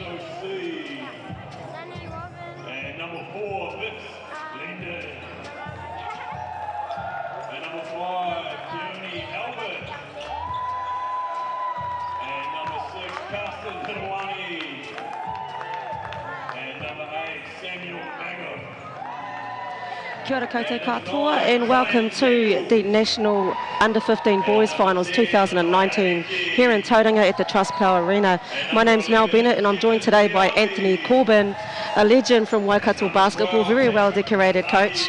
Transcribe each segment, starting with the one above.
And number 4, Vince Linden. And number 5, Keone Albert. And number 6, Carsten Hinawani. And number 8, Samuel Mango. Kia ora koutou katoa and welcome to the National Under-15 Boys Finals 2019 here in Tauranga at the Trustpower Arena. My name's Mel Bennett and I'm joined today by Anthony Corbin, a legend from Waikato basketball, very well decorated coach.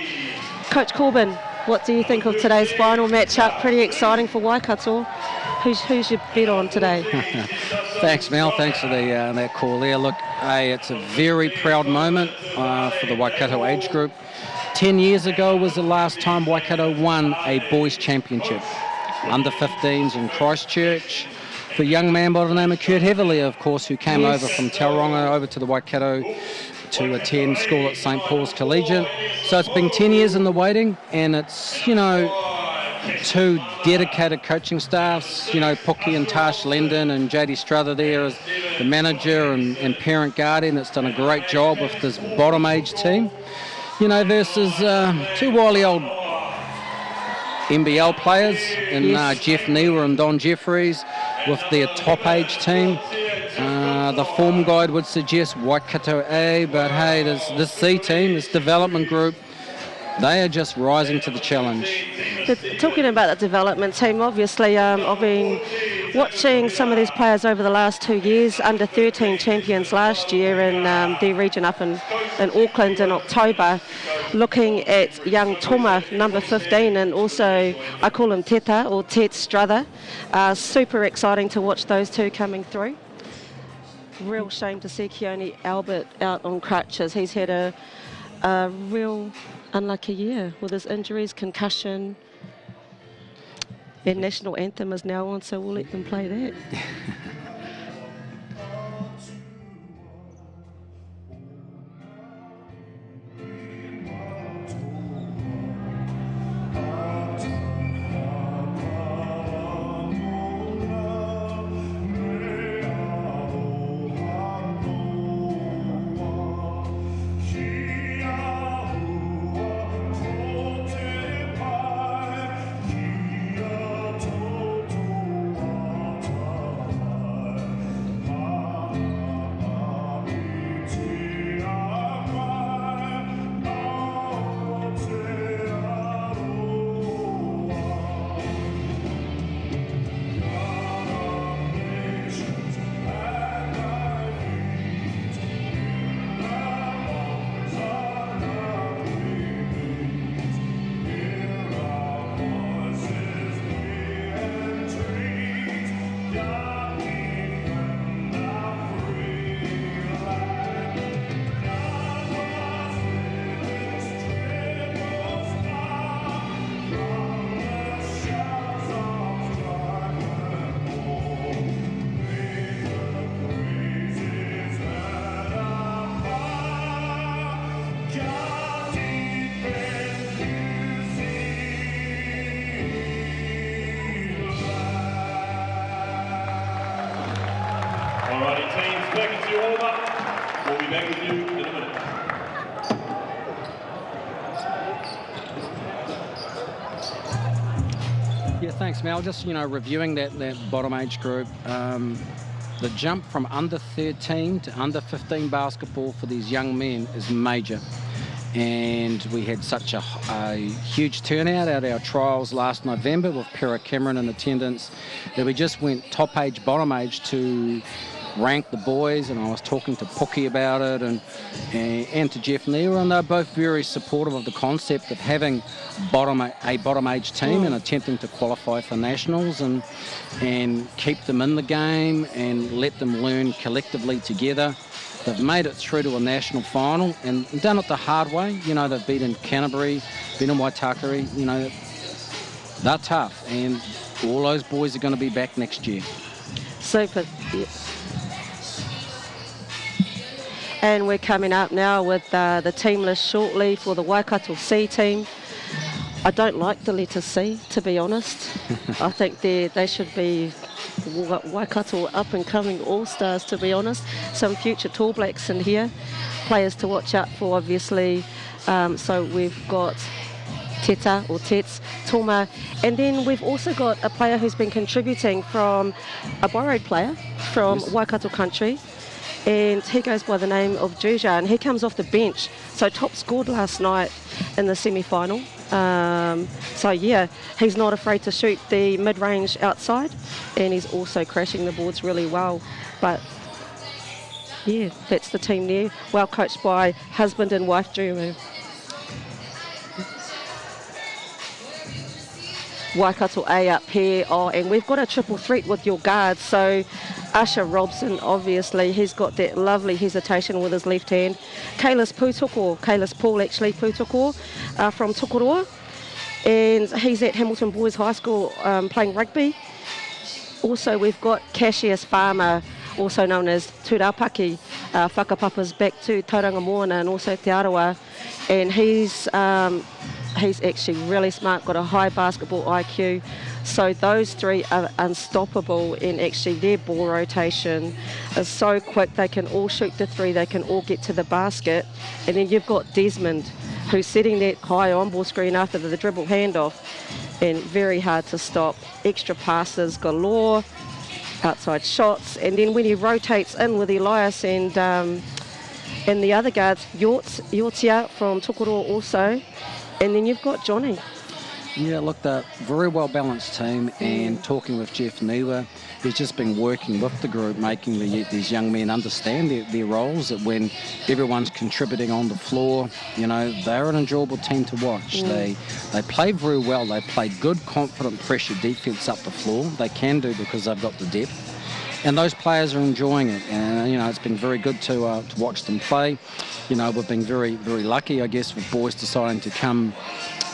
Coach Corbin, what do you think of today's final matchup? Pretty exciting for Waikato. Who's your bet on today? Thanks, Mel. Thanks for that call there. Look, hey, it's a very proud moment for the Waikato age group. 10 years ago was the last time Waikato won a boys' championship. Under-15s in Christchurch. For a young man by the name of Kurt Heatherley, of course, who came over from Tauranga over to the Waikato to attend school at St. Paul's Collegiate. So it's been 10 years in the waiting, and it's, you know, two dedicated coaching staffs, you know, Puki and Tash Linden and JD Struther there as the manager and parent guardian that's done a great job with this bottom age team. You know, versus two wily old NBL players in Jeff Newer and Don Jeffries with their top age team. The form guide would suggest Waikato A, but hey, this C team, this development group, they are just rising to the challenge. Talking about the development team, obviously I've been watching some of these players over the last 2 years, under-13 champions last year in their region up in Auckland in October, looking at young Toma, number 15, and also I call him Teta or Tet Struther. Super exciting to watch those two coming through. Real shame to see Keone Albert out on crutches. He's had a real unlucky year with his injuries, concussion. Their national anthem is now on, so we'll let them play that. Alrighty, teams, back into your warm-up. We'll be back with you in a minute. Yeah, thanks, Mel. Just, you know, reviewing that bottom age group. The jump from under-13 to under-15 basketball for these young men is major. And we had such a huge turnout at our trials last November with Pera Cameron in attendance that we just went top age, bottom age to rank the boys, and I was talking to Puki about it and to Jeff Newer, and they're both very supportive of the concept of having a bottom age team and attempting to qualify for nationals and keep them in the game and let them learn collectively together. They've made it through to a national final and done it the hard way. You know, they've beaten Canterbury, beaten Waitakere. You know, they're tough, and all those boys are going to be back next year. Super. Yeah. And we're coming up now with the team list shortly for the Waikato C team. I don't like the letter C, to be honest. I think they should be Waikato up-and-coming all-stars, to be honest. Some future Tall Blacks in here, players to watch out for, obviously. So we've got Teta or Tets, Toma, and then we've also got a player who's been contributing from a borrowed player from Waikato country, and he goes by the name of Juja, and he comes off the bench, so top scored last night in the semi-final. So yeah, he's not afraid to shoot the mid-range outside, and he's also crashing the boards really well. But yeah, that's the team there, well coached by husband and wife duo. Waikato A up here, and we've got a triple threat with your guards. So Usher Robson, obviously, he's got that lovely hesitation with his left hand. Kailis Paul actually, Pūtoko from Tokoroa, and he's at Hamilton Boys High School playing rugby. Also, we've got Cassius Farmer, also known as Tūrapaki, whakapapa's back to Tauranga Moana and also Te Arawa, and he's actually really smart, got a high basketball IQ. So those three are unstoppable, and actually their ball rotation is so quick. They can all shoot the three, they can all get to the basket. And then you've got Desmond, who's setting that high on-ball screen after the dribble handoff, and very hard to stop. Extra passes galore, outside shots, and then when he rotates in with Elias and the other guards, Yortia from Tokoroa also, and then you've got Johnny. Yeah, look, they're a very well-balanced team, and talking with Jeff Niwa, he's just been working with the group, making these young men understand their roles, that when everyone's contributing on the floor, you know, they're an enjoyable team to watch. They play very well. They play good, confident pressure defense up the floor. They can do because they've got the depth. And those players are enjoying it, and you know, it's been very good to watch them play. You know, we've been very, very lucky, I guess, with boys deciding to come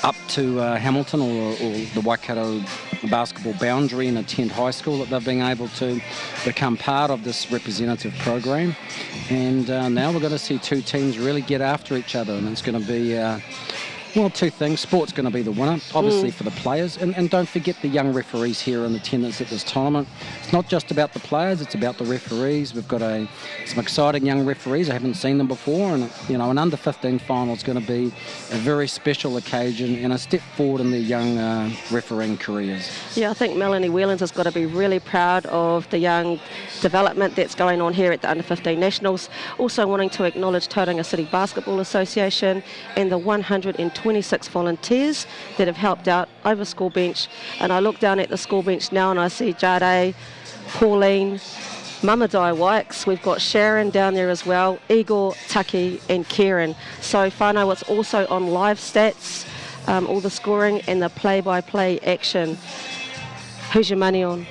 up to Hamilton or the Waikato basketball boundary and attend high school, that they've been able to become part of this representative program. And now we're going to see two teams really get after each other, and it's going to be well, two things. Sport's going to be the winner, obviously, for the players. And don't forget the young referees here in attendance at this tournament. It's not just about the players, it's about the referees. We've got some exciting young referees. I haven't seen them before. And, you know, an under-15 final is going to be a very special occasion and a step forward in their young refereeing careers. Yeah, I think Melanie Whelans has got to be really proud of the young development that's going on here at the Under-15 Nationals. Also wanting to acknowledge Tauranga City Basketball Association and the 126 volunteers that have helped out over school bench. And I look down at the school bench now and I see Jade, Pauline, Mamadai Wykes. We've got Sharon down there as well, Igor, Taki and Kieran. So whānau, it's also on live stats, all the scoring and the play-by-play action. Who's your money on?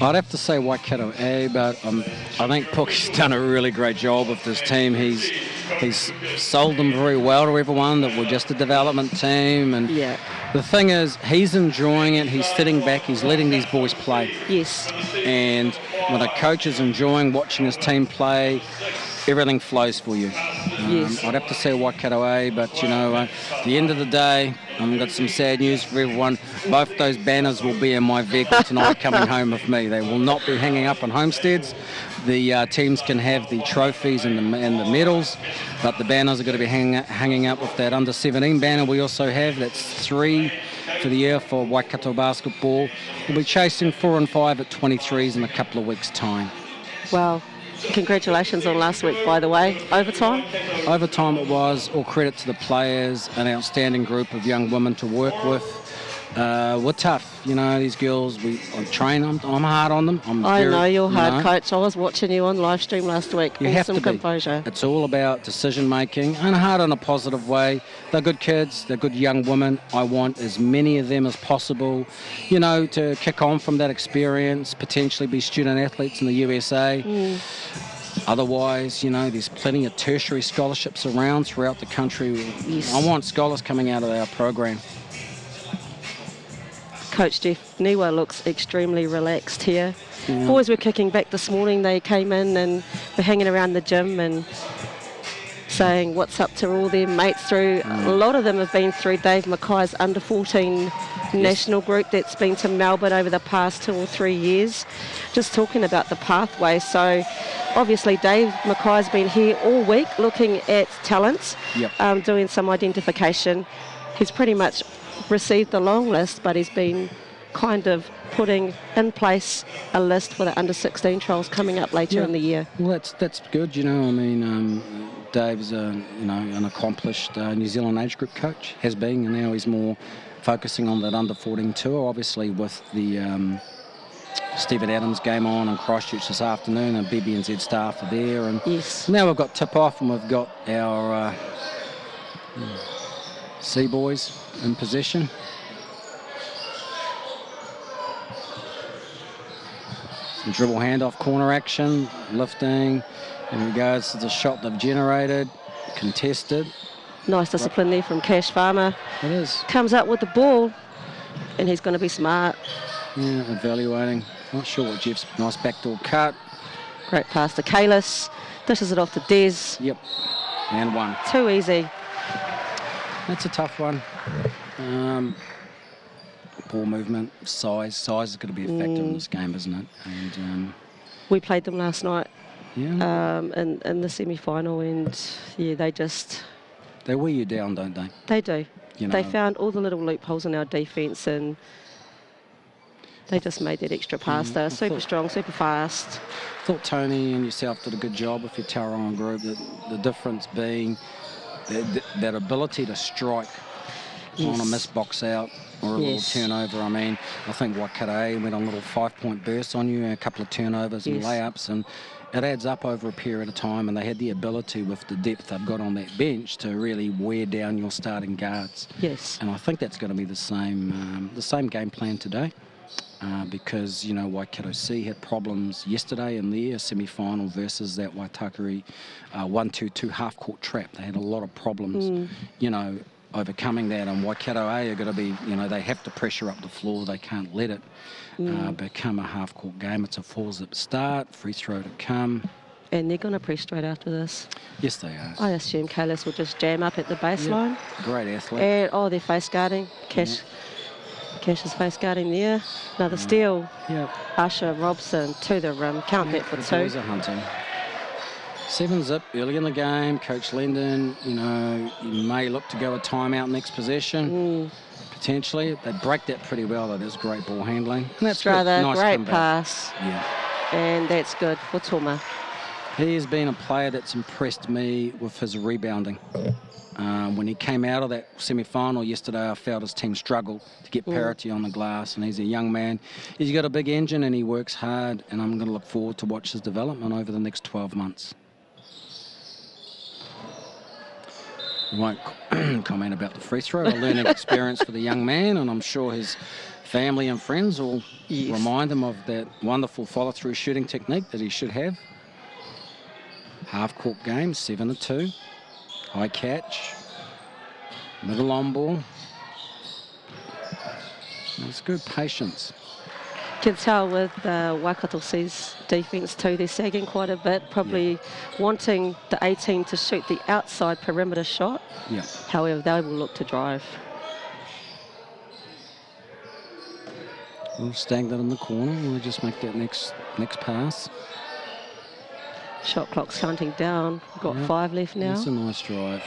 I'd have to say Waikato A, but I think Pookie's done a really great job with this team. He's sold them very well to everyone that we're just a development team, and the thing is, he's enjoying it. He's sitting back. He's letting these boys play. Yes. And when a coach is enjoying watching his team play, everything flows for you. Yes. I'd have to say Waikato A, but you know, at the end of the day, I've got some sad news for everyone. Both those banners will be in my vehicle tonight coming home with me. They will not be hanging up on homesteads. The teams can have the trophies and the medals, but the banners are going to be hanging up with that under-17 banner we also have. That's 3 for the year for Waikato basketball. We'll be chasing 4 and 5 at 23s in a couple of weeks' time. Wow. Congratulations on last week, by the way. Overtime? Overtime it was. All credit to the players, an outstanding group of young women to work with. We're tough, you know, these girls. I train them. I'm hard on them. I know you're hard, Coach. I was watching you on live stream last week. You have to be. Composure. It's all about decision making, and hard in a positive way. They're good kids. They're good young women. I want as many of them as possible, you know, to kick on from that experience, potentially be student athletes in the USA. Otherwise, you know, there's plenty of tertiary scholarships around throughout the country. Yes. I want scholars coming out of our program. Coach Jeff Niwa looks extremely relaxed here. Yeah. Boys were kicking back this morning. They came in and were hanging around the gym and saying what's up to all their mates through. A lot of them have been through Dave Mackay's under-14 national group that's been to Melbourne over the past 2 or 3 years. Just talking about the pathway. So obviously Dave Mackay's been here all week looking at talents, doing some identification. He's pretty much received the long list, but he's been kind of putting in place a list for the under-16 trials coming up later in the year. Well, that's good, you know. I mean, Dave's an accomplished New Zealand age group coach, has been, and now he's more focusing on that under-14 tour, obviously with the Stephen Adams game on in Christchurch this afternoon, and BB&Z staff are there, and now we've got tip-off, and we've got our Sea Boys in possession. Some dribble handoff, corner action, lifting, in regards to the shot they've generated, contested. Nice discipline there from Cash Farmer. It is. Comes up with the ball, and he's going to be smart. Yeah, evaluating. Not sure what Jeff's nice backdoor cut. Great pass to Kalis. Dishes it off to Des. Yep, and one. Too easy. That's a tough one. Ball movement, size is going to be a factor in this game, isn't it? And we played them last night. Yeah. In the semi-final, and they wear you down, don't they? They do. You know, they found all the little loopholes in our defence, and they just made that extra pass. They were super strong, super fast. I thought Tony and yourself did a good job with your Tauranga group. The difference being that ability to strike on a missed box out or a little turnover. I mean, I think Waikato went on a little 5-point burst on you, a couple of turnovers and layups, and it adds up over a period of time, and they had the ability with the depth they've got on that bench to really wear down your starting guards. Yes. And I think that's going to be the same game plan today. Because, you know, Waikato C had problems yesterday in their semi-final versus that Waitakere 1-2-2 half-court trap. They had a lot of problems, you know, overcoming that, and Waikato A are going to be, you know, they have to pressure up the floor. They can't let it become a half-court game. It's a 4-zip start, free throw to come. And they're going to press straight after this. Yes, they are. I assume Kalis will just jam up at the baseline. Yep. Great athlete. And, they're face guarding. Cash is face guarding there. Another steal. Yep. Usher Robson to the rim. Count that for 2. The boys are hunting. 7-zip early in the game. Coach Lendon, you know, he may look to go a timeout next possession. Potentially. They break that pretty well, though. That's great ball handling. And that's Strother, nice great comeback. pass. Yeah. And that's good for Toma. He has been a player that's impressed me with his rebounding. When he came out of that semi-final yesterday, I felt his team struggled to get parity on the glass, and he's a young man. He's got a big engine and he works hard, and I'm going to look forward to watch his development over the next 12 months. I won't comment about the free throw. A learning experience for the young man, and I'm sure his family and friends will remind him of that wonderful follow-through shooting technique that he should have. Half-court game, 7-2. High catch. Middle on ball. That's good patience. Can tell with Waikato C's defence too, they're sagging quite a bit, probably wanting the 18 to shoot the outside perimeter shot. Yeah. However, they will look to drive. We'll stagnate in the corner. We'll just make that next pass. Shot clock's counting down. We've got 5 left now. That's a nice drive.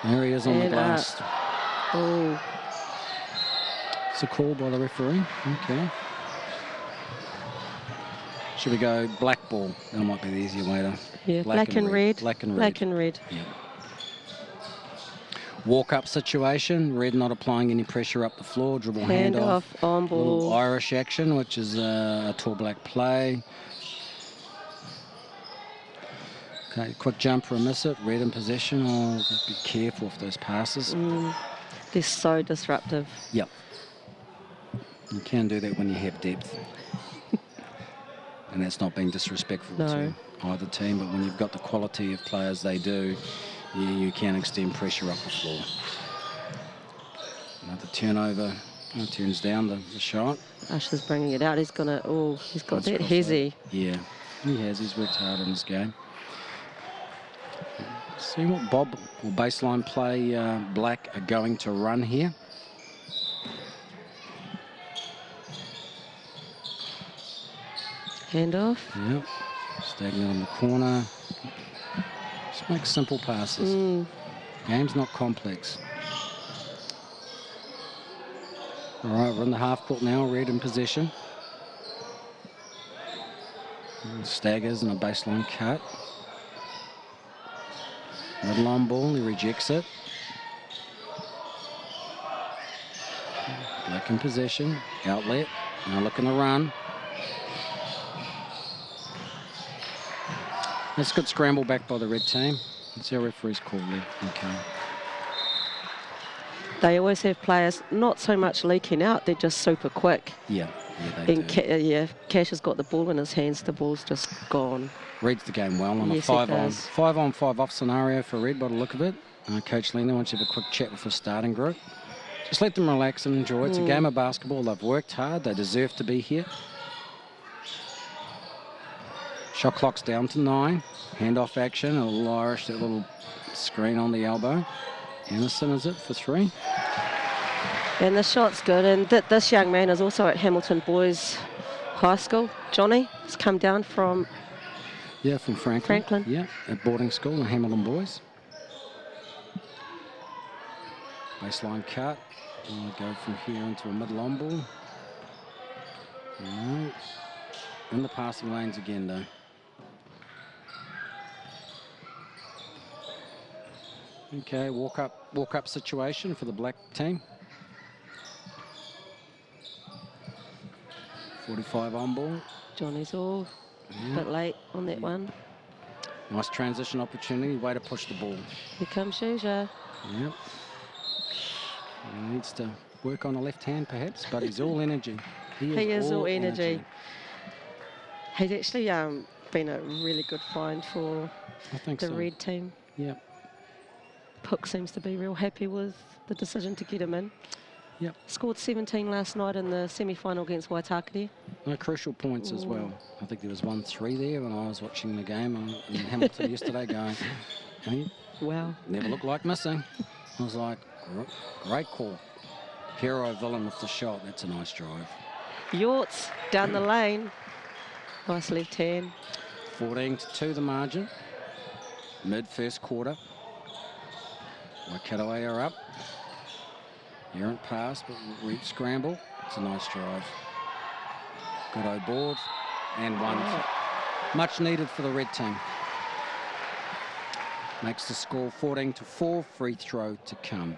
There he is on the glass. It's a call by the referee. Okay. Should we go black ball? That might be the easier way to... Yeah, black and red. Black and red. Black and red. Yeah. Walk-up situation. Red not applying any pressure up the floor. Dribble handoff. On ball. Little Irish action, which is a tall black play. Okay, quick jumper and miss it. Red in possession. Oh, just be careful with those passes. They're so disruptive. Yep. You can do that when you have depth. And that's not being disrespectful to either team, but when you've got the quality of players they do, you can extend pressure up the floor. Another turnover. Oh, turns down the shot. Usher's bringing it out. He's got that hezzy. Yeah, he has. He's worked hard in this game. See what Bob or baseline play Black are going to run here. Handoff. Yep. Stagnant in the corner. Just make simple passes. Game's not complex. All right, we're in the half court now. Red in possession. Staggers and a baseline cut. Middle on ball, he rejects it. Black in possession. Outlet. Now looking to run. That's a good scramble back by the red team. That's our referee's called there. Okay. They always have players not so much leaking out, they're just super quick. Yeah, they And do. Cash has got the ball in his hands, the ball's just gone. Reads the game well on Yes, a he does. 5-on-5 off scenario for Red by the look of it. Coach Lena wants to have a quick chat with the starting group. Just let them relax and enjoy. It's a game of basketball. They've worked hard. They deserve to be here. Shot clock's down to 9. Handoff action. A little Irish, that little screen on the elbow. Anderson is it for 3. And the shot's good. And this young man is also at Hamilton Boys High School. Johnny has come down from... Yeah, from Franklin. Franklin. Yeah, at boarding school in Hamilton Boys. Baseline cut. And go from here into a middle on ball. Right. In the passing lanes again, though. Okay, walk up situation for the black team. 45 on ball. Johnny's all a bit late on that one. Nice transition opportunity. Way to push the ball. Here comes Shuja. Yep. He needs to work on the left hand, perhaps, but he's all energy. He is all energy. He's actually been a really good find for the red team. Yep. Puck seems to be real happy with the decision to get him in. Yep. Scored 17 last night in the semi-final against Waikato. No crucial points as well. I think there was 1-3 there when I was watching the game in Hamilton yesterday going, he wow. Never looked like missing. I was like, great call. Hero villain with the shot. That's a nice drive. Yorts down the lane. Nice left hand. 14-2 the margin. Mid first quarter. Waikato are up. Errant pass, but reach scramble. It's a nice drive. Good O board. And one. Much needed for the red team. Makes the score 14-4. Free throw to come.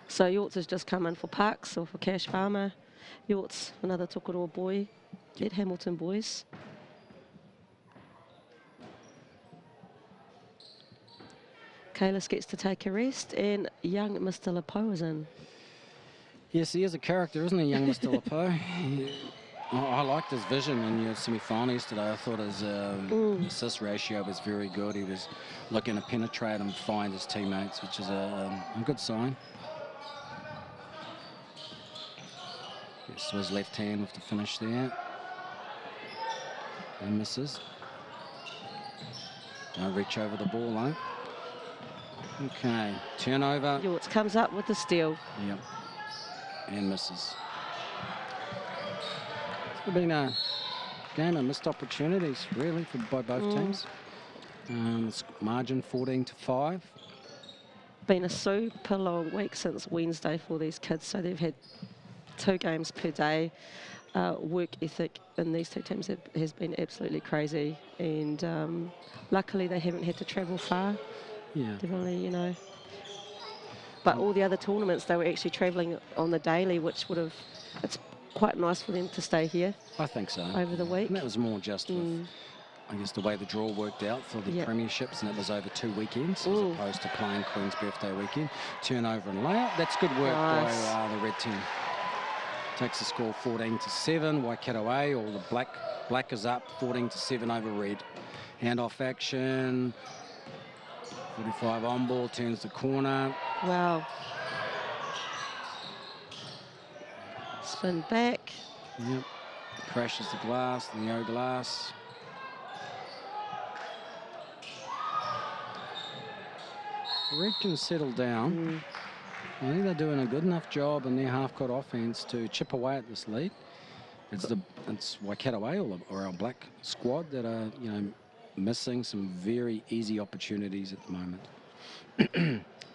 So Yorts has just come in for Parks or for Cash Farmer. Yorts, another Tokoroa boy at Hamilton Boys. Kalis gets to take a rest, and young Mr. Lepo is in. Yes, he is a character, isn't he, young Mr. Lepo? I liked his vision in your semi-final yesterday. I thought his assist ratio was very good. He was looking to penetrate and find his teammates, which is a good sign. Gets to his left hand with the finish there. And misses. Don't reach over the ball, though. Okay, turnover. Yorts comes up with the steal. Yep. And misses. It's been a game of missed opportunities, really, by both teams. Margin 14-5. Been a super long week since Wednesday for these kids, so they've had 2 games per day. Work ethic in these 2 teams has been absolutely crazy, and luckily they haven't had to travel far. Yeah. They've only, you know. But all the other tournaments, they were actually travelling on the daily, which would have, it's quite nice for them to stay here. I think so. Over the week. And that was more just with, I guess, the way the draw worked out for the premierships, and it was over 2 weekends as opposed to playing Queen's Birthday weekend. Turnover and layout. That's good work by the red team. Takes the score 14-7. Waikato A, or the black is up 14-7 over red. Handoff action. 45 on ball, turns the corner. Wow. Spin back. Yep. Crashes the glass, the O glass. Red can settle down. I think they're doing a good enough job in their half-court offense to chip away at this lead. It's Waikato or our black squad that are, you know, missing some very easy opportunities at the moment.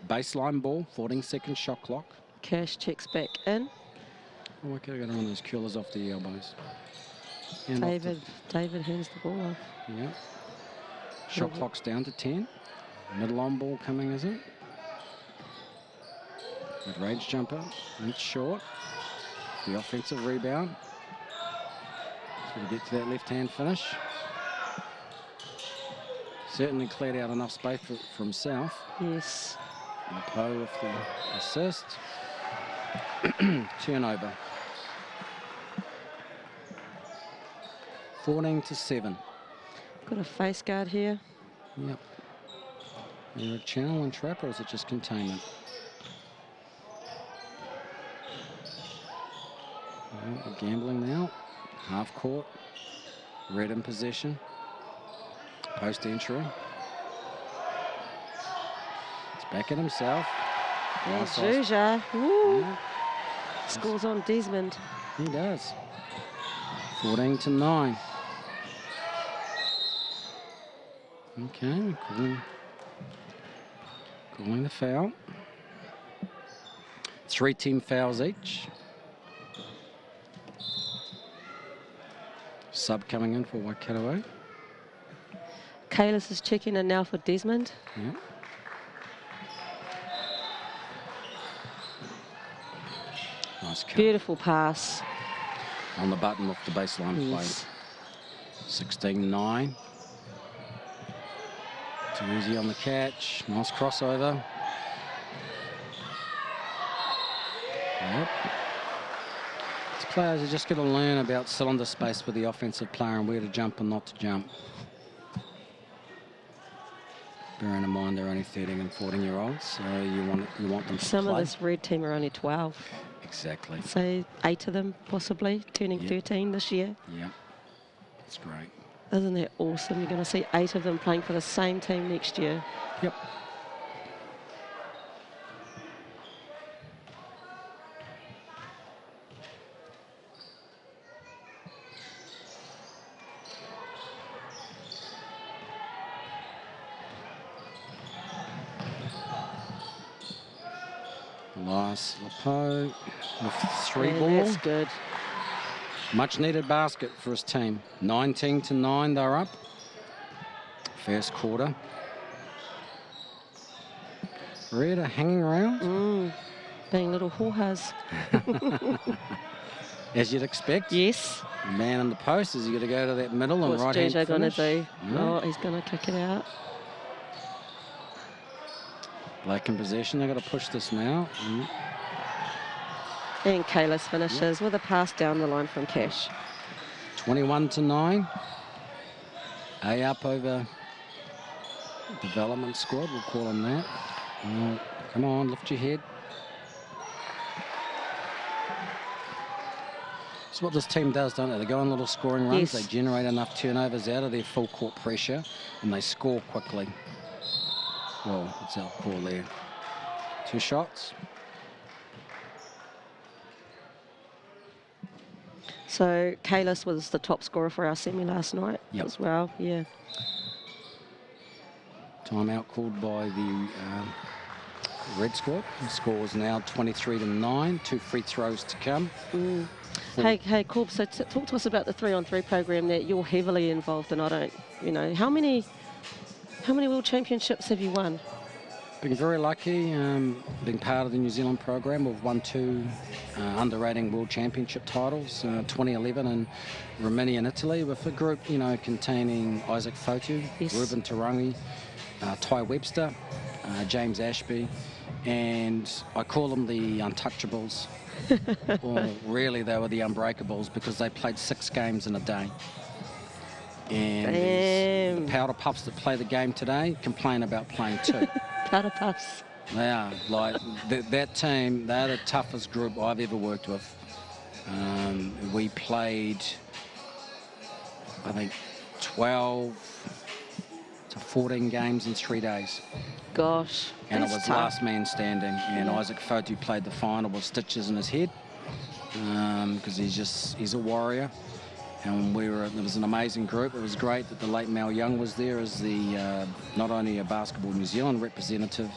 Baseline ball, 14-second shot clock. Cash checks back in. Waikato got to run those curlers off the elbows. And David hands the ball off. Yeah. Shot clock's down to 10. Middle on ball coming, is it? Good range jumper. It's short. The offensive rebound. So to get to that left-hand finish. Certainly cleared out enough space for himself. Yes. Poe with the assist. Turnover. 14-7. Got a face guard here. Yep. Is there a channel and trap, or is it just containment? Well, we're gambling now. Half court. Red in possession. Post entry. It's back at himself. And Nice Zhuja, yeah. scores on Desmond. He does. 14-9. Okay, calling the foul. 3 team fouls each. Sub coming in for Waikato. Kalis is checking in now for Desmond. Yeah. Nice cut. Beautiful pass. On the button off the baseline Yes. play. 16-9. Too easy on the catch. Nice crossover. Yep. These players are just going to learn about cylinder space for the offensive player and where to jump and not to jump. Bearing in mind they're only 13 and 14-year-olds, so you want them to Some play. of this red team are only 12. Exactly. So 8 of them possibly turning 13 this year. Yeah, that's great. Isn't that awesome? You're going to see 8 of them playing for the same team next year. Yep. Elias Lepo with 3 And ball. that's good. Much needed basket for his team. 19-9 they're up. First quarter. Red are hanging around. Being little whores. As you'd expect. Yes. The man in the post, is he going to go to that middle and What's right hand JJ going to finish? do? No. Oh, he's going to kick it out. Black in possession. They've got to push this now. And Kalis finishes with a pass down the line from Cash. 21-9. A up over development squad, we'll call them that. Come on, lift your head. So what this team does, don't they? They go on little scoring runs. Yes. They generate enough turnovers out of their full court pressure, and they score quickly. Well, it's our call there. 2 shots. So Kalis was the top scorer for our semi last night as well. Yeah. Timeout called by the red squad. The score is now 23-9. 2 free throws to come. Hey, Corb, so talk to us about the 3-on-3 program that you're heavily involved in. I don't, you know, how many world championships have you won? Been very lucky being part of the New Zealand program. We've won 2 under-18 world championship titles, 2011 in Rimini in Italy, with a group, you know, containing Isaac Fotu, Ruben Tarangi, Ty Webster, James Ashby, and I call them the untouchables. Well, really, they were the unbreakables because they played 6 games in a day. And the powder puffs that play the game today complain about playing 2. Powder puffs. They are. Like, that team, they're the toughest group I've ever worked with. We played, I think, 12 to 14 games in 3 days. Gosh, And it that's was tough. last man standing. And Isaac Fotu played the final with stitches in his head because he's a warrior. And there was an amazing group. It was great that the late Mal Young was there as the not only a Basketball New Zealand representative,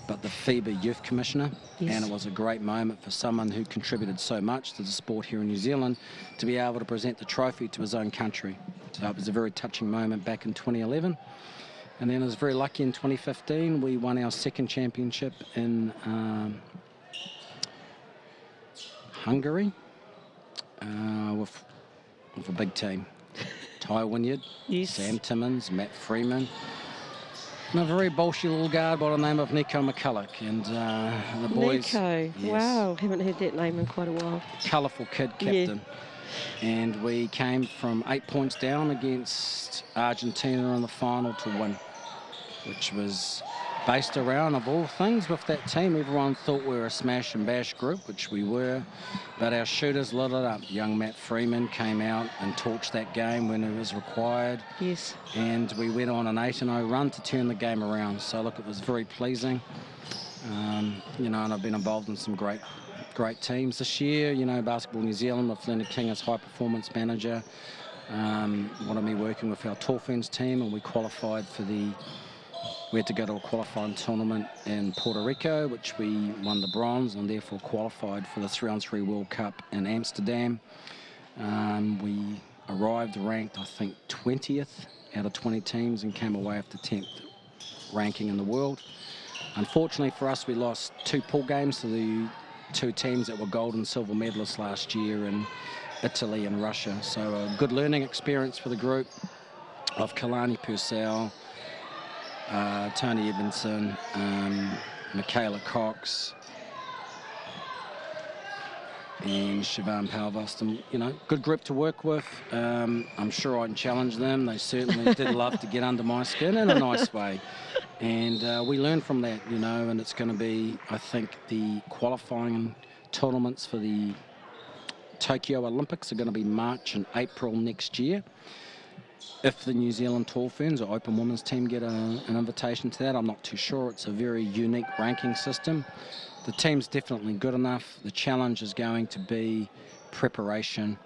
but the FIBA Youth Commissioner. Yes. And it was a great moment for someone who contributed so much to the sport here in New Zealand to be able to present the trophy to his own country. So it was a very touching moment back in 2011. And then I was very lucky in 2015. We won our second championship in Hungary with a big team. Ty Wynyard, Yes. Sam Timmins, Matt Freeman, and a very bolshy little guard by the name of Nico McCulloch. And the boys... Nico, yes, wow, haven't heard that name in quite a while. colourful kid captain. And we came from 8 points down against Argentina in the final to win, which was based around, of all things, with that team. Everyone thought we were a smash and bash group, which we were, but our shooters lit it up. Young Matt Freeman came out and torched that game when it was required. Yes. And we went on an 8-0 run to turn the game around. So, look, it was very pleasing. You know, and I've been involved in some great teams this year. You know, Basketball New Zealand with Leonard King as high performance manager. Wanted me working with our Tall Ferns team, and we qualified for we had to go to a qualifying tournament in Puerto Rico, which we won the bronze and therefore qualified for the 3-on-3 World Cup in Amsterdam. We arrived ranked, I think, 20th out of 20 teams and came away after 10th ranking in the world. Unfortunately for us, we lost 2 pool games to the 2 teams that were gold and silver medalists last year in Italy and Russia. So a good learning experience for the group of Kalani Purcell, Tony Edmondson, Michaela Cox, and Siobhan Palvast. You know, good group to work with. I'm sure I can challenge them. They certainly did love to get under my skin in a nice way. And we learned from that, you know, and it's going to be, I think, the qualifying tournaments for the Tokyo Olympics are going to be March and April next year. If the New Zealand Tall Ferns or Open Women's team get an invitation to that, I'm not too sure. It's a very unique ranking system. The team's definitely good enough. The challenge is going to be preparation.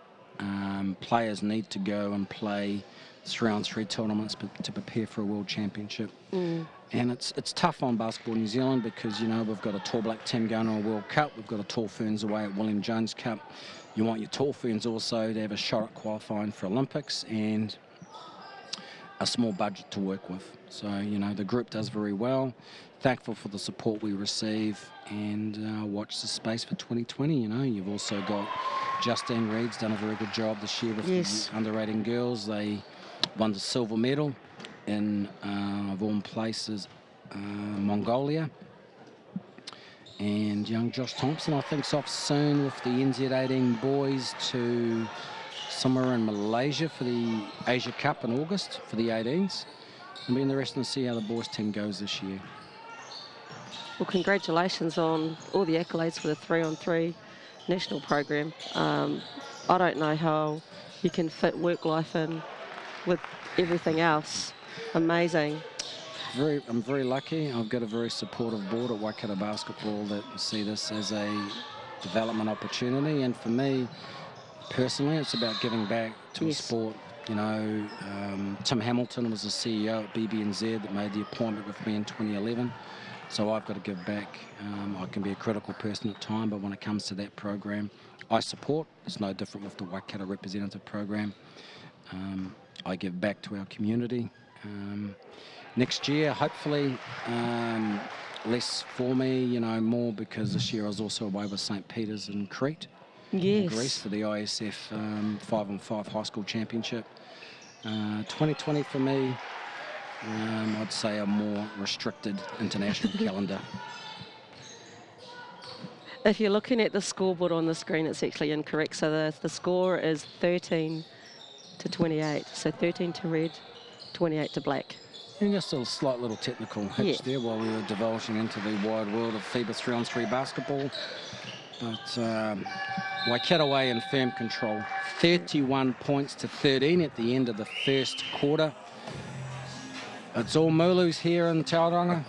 Players need to go and play 3-on-3 tournaments to prepare for a World Championship. And it's tough on Basketball New Zealand because, you know, we've got a Tall Black team going on a World Cup. We've got a Tall Ferns away at William Jones Cup. You want your Tall Ferns also to have a shot at qualifying for Olympics and a small budget to work with. So, you know, the group does very well. Thankful for the support we receive, and watch the space for 2020. You know, you've also got Justine Reed's done a very good job this year with the under-18 girls. They won the silver medal in, of all places, Mongolia. And young Josh Thompson, I think, is off soon with the NZ18 boys to somewhere in Malaysia for the Asia Cup in August for the 18s. It'll be interesting to see how the boys team goes this year. Well, congratulations on all the accolades for the 3-on-3 national program. I don't know how you can fit work life in with everything else. Amazing. I'm very lucky. I've got a very supportive board at Waikato Basketball that see this as a development opportunity, and for me personally, it's about giving back to a sport. You know, Tim Hamilton was the CEO at BB&Z that made the appointment with me in 2011. So I've got to give back. I can be a critical person at times, but when it comes to that program, I support. It's no different with the Waikato representative program. I give back to our community. Next year, hopefully, less for me, you know, more, because this year I was also away with St. Peter's in Crete. In Greece for the ISF 5-on-5 high school championship. 2020 for me, I'd say a more restricted international calendar. If you're looking at the scoreboard on the screen, it's actually incorrect. So the score is 13 to 28. So 13 to red, 28 to black. And just a slight little technical hitch there while we were divulging into the wide world of FIBA 3-on-3 basketball. But Waikato away in firm control. 31 points to 13 at the end of the first quarter. It's all Mulus here in Tauranga.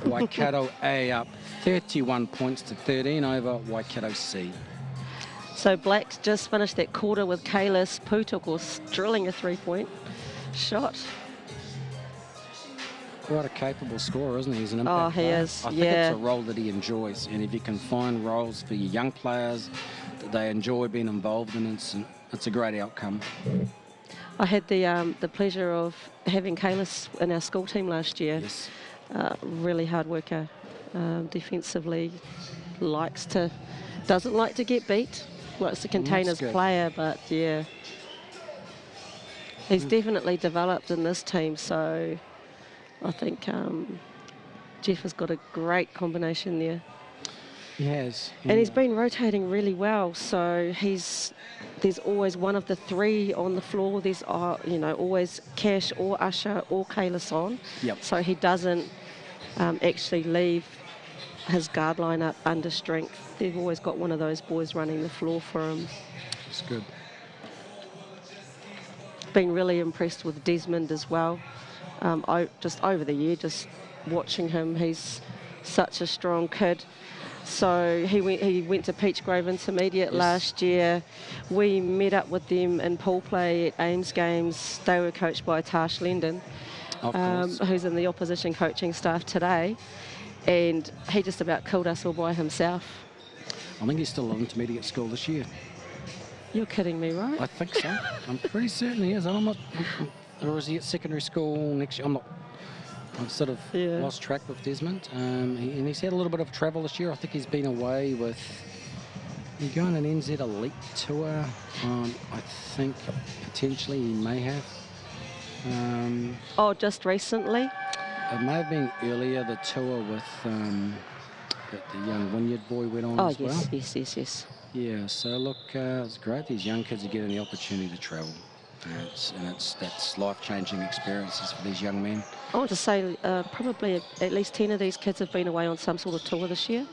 Waikato A up 31 points to 13 over Waikato C. So Blacks just finished that quarter with Kalis Putukos drilling a 3-point shot. Quite a capable scorer, isn't he? He's an impact he player. is, I think it's a role that he enjoys, and if you can find roles for your young players that they enjoy being involved in, it's a great outcome. I had the pleasure of having Kalis in our school team last year. Yes. Really hard worker, defensively, doesn't like to get beat, likes to contain his player, but yeah. He's definitely developed in this team, so I think Jeff has got a great combination there. He has. And he's been rotating really well, so there's always one of the three on the floor. There's always Cash or Usher or Kalis on. Yep. So he doesn't actually leave his guard line up under strength. They've always got one of those boys running the floor for him. It's good. Been really impressed with Desmond as well. Just over the year, just watching him, he's such a strong kid. So he went to Peachgrove Intermediate last year. We met up with them in pool play at Ames Games. They were coached by Tash Lendon, who's in the opposition coaching staff today. And he just about killed us all by himself. I think he's still at intermediate school this year. You're kidding me, right? I think so. I'm pretty certain he is. I'm not. Or is he at secondary school next year? I've sort of lost track with Desmond. And he's had a little bit of travel this year. I think he's been away with... He's going an NZ Elite Tour. I think potentially he may have. Just recently? It may have been earlier, the tour with that the young Wynyard boy went on as well. Yes. Yeah, so look, it's great. These young kids are getting the opportunity to travel. That's life-changing experiences for these young men. I want to say probably at least 10 of these kids have been away on some sort of tour this year.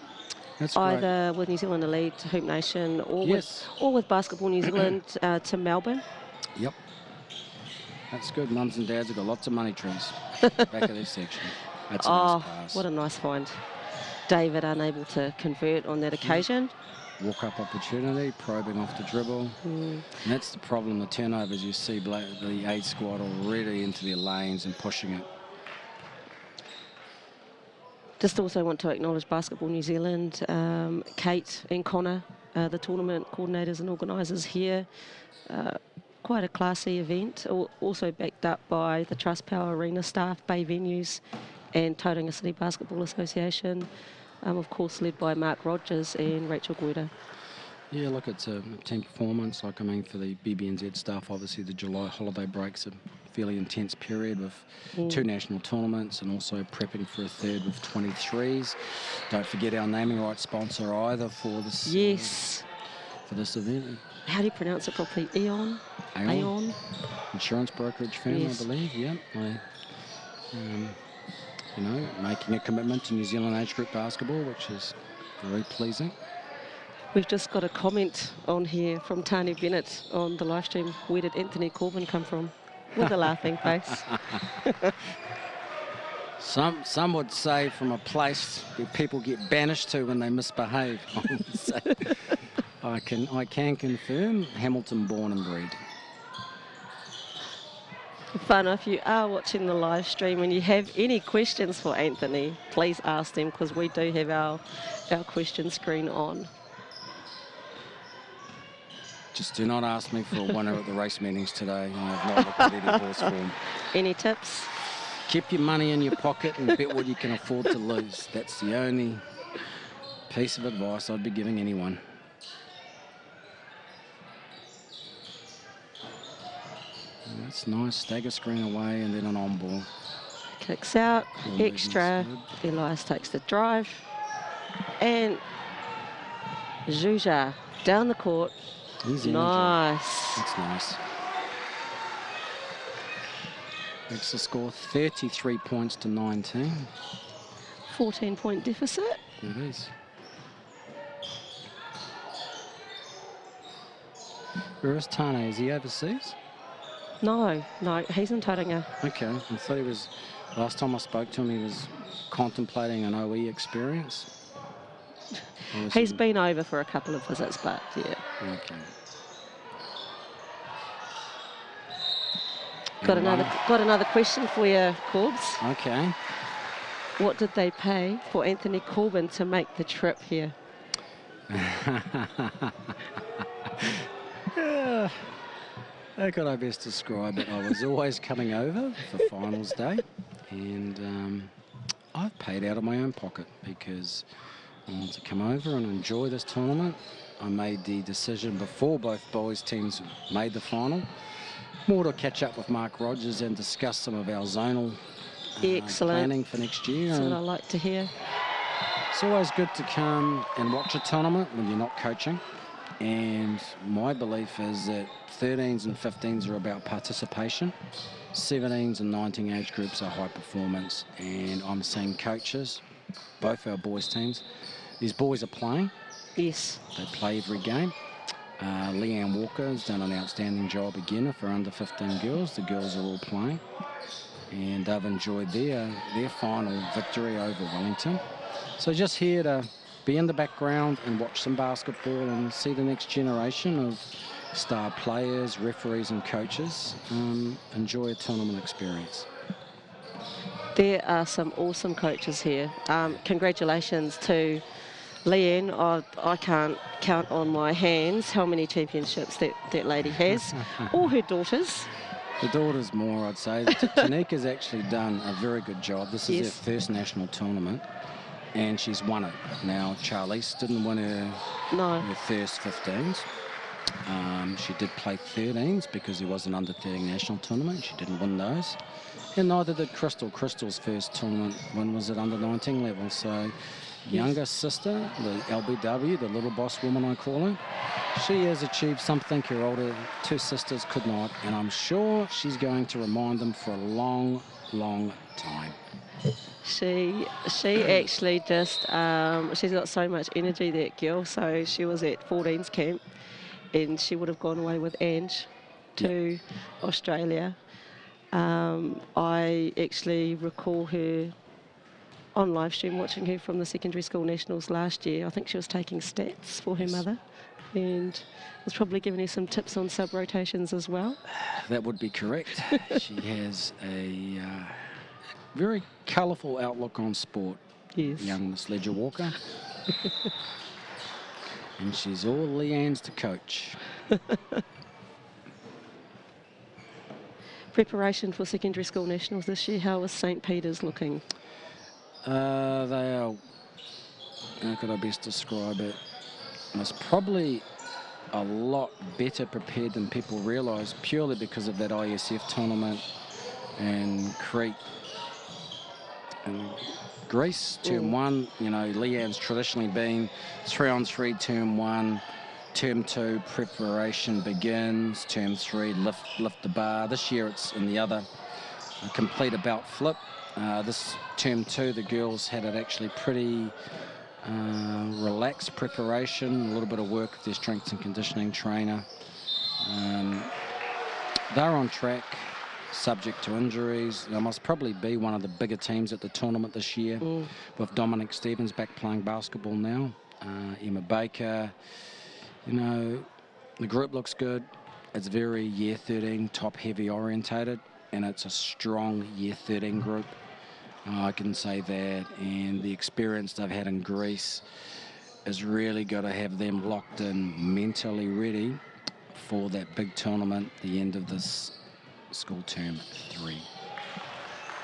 That's either with New Zealand Elite, Hoop Nation, or with Basketball New Zealand to Melbourne. Yep. That's good. Mums and dads have got lots of money trees back of their section. That's a nice pass. What a nice find. David unable to convert on that occasion. Walk-up opportunity, probing off the dribble. And that's the problem, the turnovers. You see the 8 squad already into their lanes and pushing it. Just also want to acknowledge Basketball New Zealand, Kate and Connor, the tournament coordinators and organisers here. Quite a classy event, also backed up by the Trust Power Arena staff, Bay Venues and Tauranga City Basketball Association. Of course, led by Mark Rogers and Rachel Guida. Yeah, look, it's a team performance. Like, I mean, for the BBNZ staff, obviously the July holiday break's a fairly intense period with 2 national tournaments and also prepping for a third with 23s. Don't forget our naming rights sponsor either for this. For this event. How do you pronounce it properly? Aon? Insurance brokerage firm, I believe. Yeah. You know, making a commitment to New Zealand age group basketball, which is very pleasing. We've just got a comment on here from Tanya Bennett on the live stream. Where did Anthony Corbin come from? With a laughing face. Some would say from a place where people get banished to when they misbehave. I can confirm Hamilton born and bred. Fun, if you are watching the live stream and you have any questions for Anthony, please ask them, because we do have our question screen on. Just do not ask me for a winner at the race meetings today. I've not looked at any horse form. Any tips? Keep your money in your pocket and bet what you can afford to lose. That's the only piece of advice I'd be giving anyone. That's nice. Stagger screen away and then an on ball. Kicks out. Extra. Elias takes the drive. And Juja down the court. Easy. Nice. That's nice. Makes the score 33 points to 19. 14-point deficit. It is. Where is Tane? Is he overseas? No, he's in Tauranga. Okay, I thought he was Last time I spoke to him, he was contemplating an OE experience. He's been over for a couple of visits, but yeah. Okay. Got another question for you, Corbs. Okay. What did they pay for Anthony Corbin to make the trip here? Yeah. How could I best describe it? I was always coming over for finals day, and I've paid out of my own pocket because I wanted to come over and enjoy this tournament. I made the decision before both boys teams made the final, more to catch up with Mark Rogers and discuss some of our zonal planning for next year. That's what I like to hear. It's always good to come and watch a tournament when you're not coaching. And my belief is that 13s and 15s are about participation. 17s and 19 age groups are high performance. And I'm seeing coaches, both our boys teams, these boys are playing. Yes. They play every game. Leanne Walker has done an outstanding job again for under 15 girls. The girls are all playing. And they've enjoyed their final victory over Wellington. So just here to be in the background and watch some basketball and see the next generation of star players, referees and coaches enjoy a tournament experience. There are some awesome coaches here. Congratulations to Leanne. I can't count on my hands how many championships that lady has, or her daughters. The daughters more, I'd say. Tanika's actually done a very good job. This is her first national tournament, and she's won it. Now, Charlize didn't win her first 15s. She did play 13s because there was an under-13 national tournament. She didn't win those. And neither did Crystal. Crystal's first tournament win was at under-19 level. So, younger sister, the LBW, the little boss woman I call her, she has achieved something her older two sisters could not. And I'm sure she's going to remind them for a long, long time. She actually just, she's got so much energy, that girl. So she was at 14s camp and she would have gone away with Ange to Australia. I actually recall her on live stream watching her from the secondary school nationals last year. I think she was taking stats for her mother and was probably giving her some tips on sub rotations as well. That would be correct. She has a very colourful outlook on sport. Yes. Young Miss Ledger Walker. And she's all Leanne's to coach. Preparation for secondary school nationals this year, how is St. Peter's looking? They are, how could I best describe it? It's probably a lot better prepared than people realise, purely because of that ISF tournament and Crete and Greece, term one. You know, Leanne's traditionally been 3-on-3, term one. Term two, preparation begins. Term three, lift the bar. This year it's in the other, complete a belt flip. This term two, the girls had it actually pretty relaxed preparation, a little bit of work with their strength and conditioning trainer. They're on track, subject to injuries. They must probably be one of the bigger teams at the tournament this year, with Dominic Stevens back playing basketball now. Emma Baker. You know, the group looks good. It's very year 13 top heavy orientated, and it's a strong year 13 group. I can say that, and the experience they've had in Greece has really got to have them locked in, mentally ready for that big tournament at the end of this school term 3.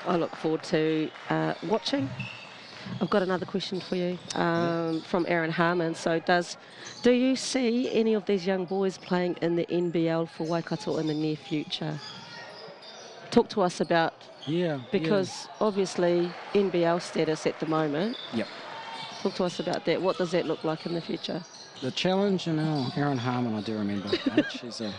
I look forward to watching. I've got another question for you from Aaron Harmon. So do you see any of these young boys playing in the NBL for Waikato in the near future? Talk to us about, because obviously NBL status at the moment. Yep. Talk to us about that. What does that look like in the future? The challenge, you know, Aaron Harmon, I do remember. She's a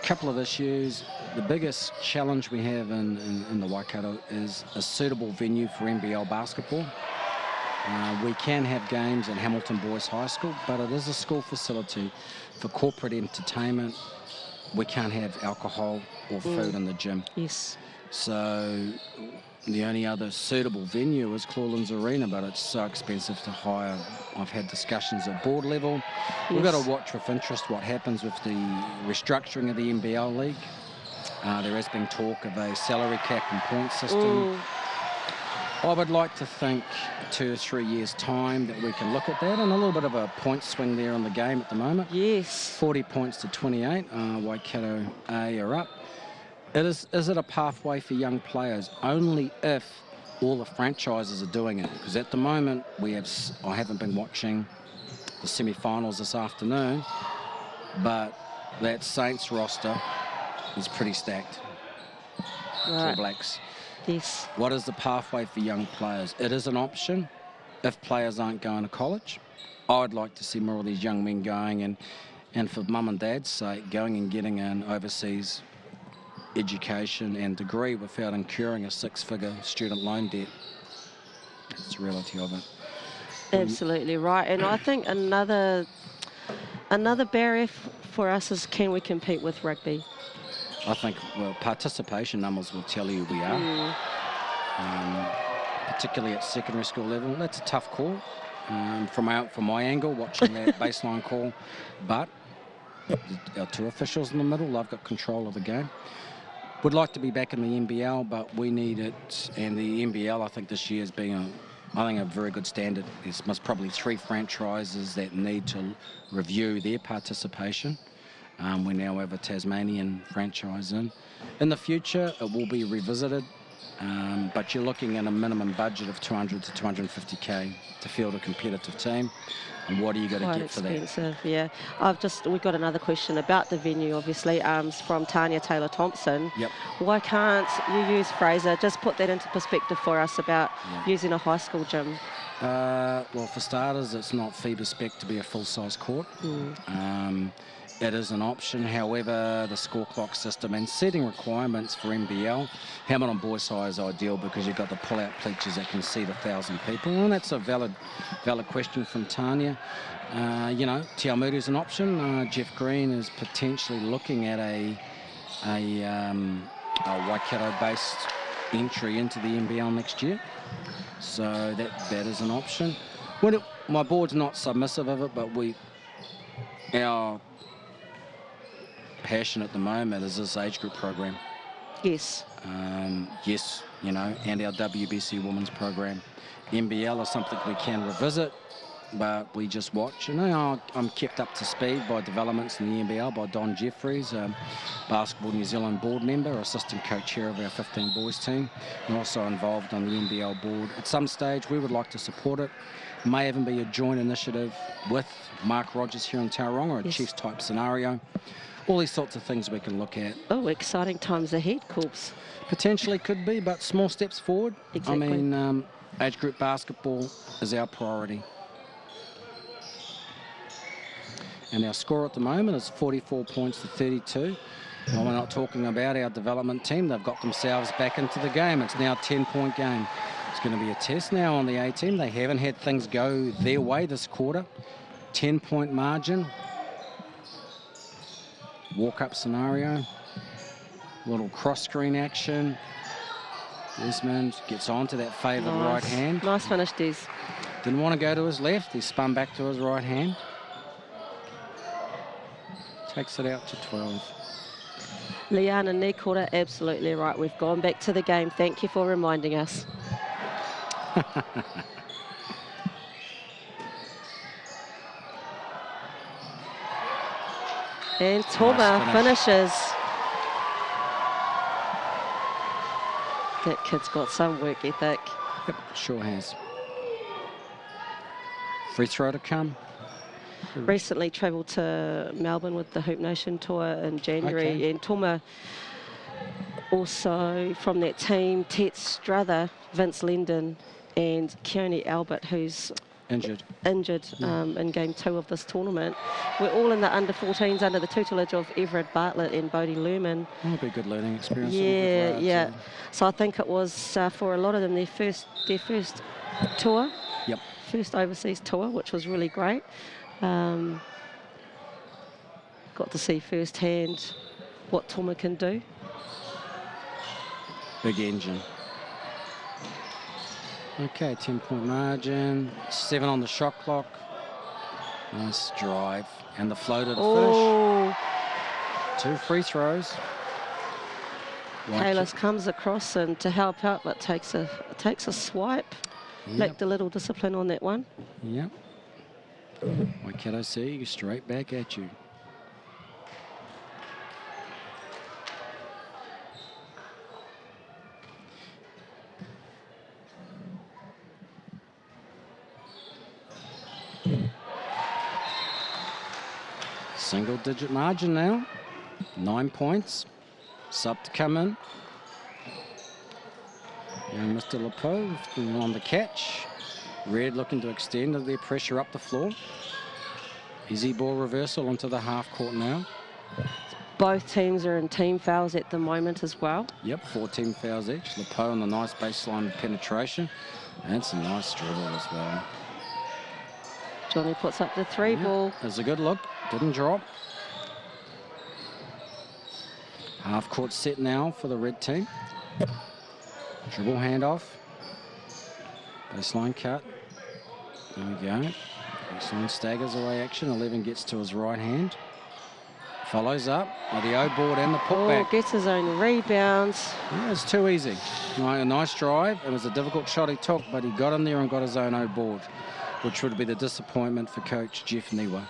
couple of issues. The biggest challenge we have in the Waikato is a suitable venue for NBL basketball. We can have games at Hamilton Boys High School, but it is a school facility for corporate entertainment. We can't have alcohol or food in the gym. Yes. So the only other suitable venue is Clawlands Arena, but it's so expensive to hire. I've had discussions at board level. We've got to watch with interest what happens with the restructuring of the NBL League. There has been talk of a salary cap and point system. I would like to think 2 or 3 years' time that we can look at that, and a little bit of a point swing there on the game at the moment. Yes. 40 points to 28. Waikato A are up. Is it a pathway for young players? Only if all the franchises are doing it. Because at the moment, I haven't been watching the semi-finals this afternoon, but that Saints roster is pretty stacked. All Blacks. Yes. What is the pathway for young players? It is an option if players aren't going to college. I would like to see more of these young men going, and for mum and dad's sake, going and getting an overseas education and degree without incurring a 6-figure student loan debt. That's the reality of it. Absolutely right. And I think another barrier for us is, can we compete with rugby? I think, well, participation numbers will tell you we are. Particularly at secondary school level. That's a tough call from my angle, watching that baseline call. But our 2 officials in the middle, they've got control of the game. Would like to be back in the NBL, but we need it. And the NBL, I think this year has been a very good standard. There's probably 3 franchises that need to review their participation. We now have a Tasmanian franchise in. In the future, it will be revisited, but you're looking at a minimum budget of 200 to 250k to field a competitive team. And what are you going to get for that? Expensive, yeah. We've got another question about the venue, obviously, from Tanya Taylor-Thompson. Yep. Why can't you use Fraser? Just put that into perspective for us about using a high school gym. Well, for starters, it's not FIBA spec to be a full-size court. It is an option. However, the score clock system and setting requirements for NBL, Hamilton boys side is ideal because you've got the pull-out bleachers that can seat 1,000 people, and that's a valid question from Tanya. Te Aumuru's an option. Jeff Green is potentially looking at a Waikato-based entry into the NBL next year, so that is an option. My board's not submissive of it, but our passion at the moment is this age group program. Yes. Yes, and our WBC women's program. NBL is something we can revisit, but we just watch. I'm kept up to speed by developments in the NBL by Don Jeffries, Basketball New Zealand board member, assistant co-chair of our 15 boys team, and also involved on the NBL board. At some stage, we would like to support it. May even be a joint initiative with Mark Rogers here in Tauranga, a Chiefs type scenario. All these sorts of things we can look at. Oh, exciting times ahead, Corps. Potentially could be, but small steps forward. Exactly. I mean, age group basketball is our priority. And our score at the moment is 44 points to 32. Well, we're not talking about our development team. They've got themselves back into the game. It's now a 10-point game. It's going to be a test now on the A team. They haven't had things go their way this quarter. 10-point margin. Walk-up scenario. Little cross-screen action. Desmond gets onto that favoured right hand. Nice finish, Des. Didn't want to go to his left. He spun back to his right hand. Takes it out to 12. Liana Nikora, absolutely right. We've gone back to the game. Thank you for reminding us. And Toma finishes. That kid's got some work ethic. Yep, sure has. Free throw to come. Recently travelled to Melbourne with the Hoop Nation tour in January, and Toma also from that team, Tet Struther, Vince Lendon and Keone Albert, who's injured in game 2 of this tournament. We're all in the under-14s under the tutelage of Everett Bartlett and Bodie Luhrmann. That'll be a good learning experience. Yeah. So I think it was for a lot of them their first tour. Yep. First overseas tour, which was really great. Got to see firsthand what Toma can do. Big engine. Okay, 10-point margin. 7 on the shot clock. Nice drive. And the floater to finish. 2 free throws. Kalis comes across and to help out, but takes a swipe. Yep. Lacked a little discipline on that one. Yep. Waikato see straight back at you. Single-digit margin now. 9 points. Sub to come in. And Mr. Lepeau on the catch. Red looking to extend their pressure up the floor. Easy ball reversal onto the half court now. Both teams are in team fouls at the moment as well. Yep, 4 team fouls each. Lepeau on the nice baseline penetration. And some nice dribble as well. Johnny puts up the 3 ball. There's a good look. Didn't drop. Half court set now for the red team. Dribble handoff. Baseline cut. There we go. Baseline staggers away action. 11 gets to his right hand. Follows up by the O board and the putback. Gets his own rebounds. Yeah, it's too easy. A nice drive. It was a difficult shot he took, but he got in there and got his own O board, which would be the disappointment for coach Jeff Niwa.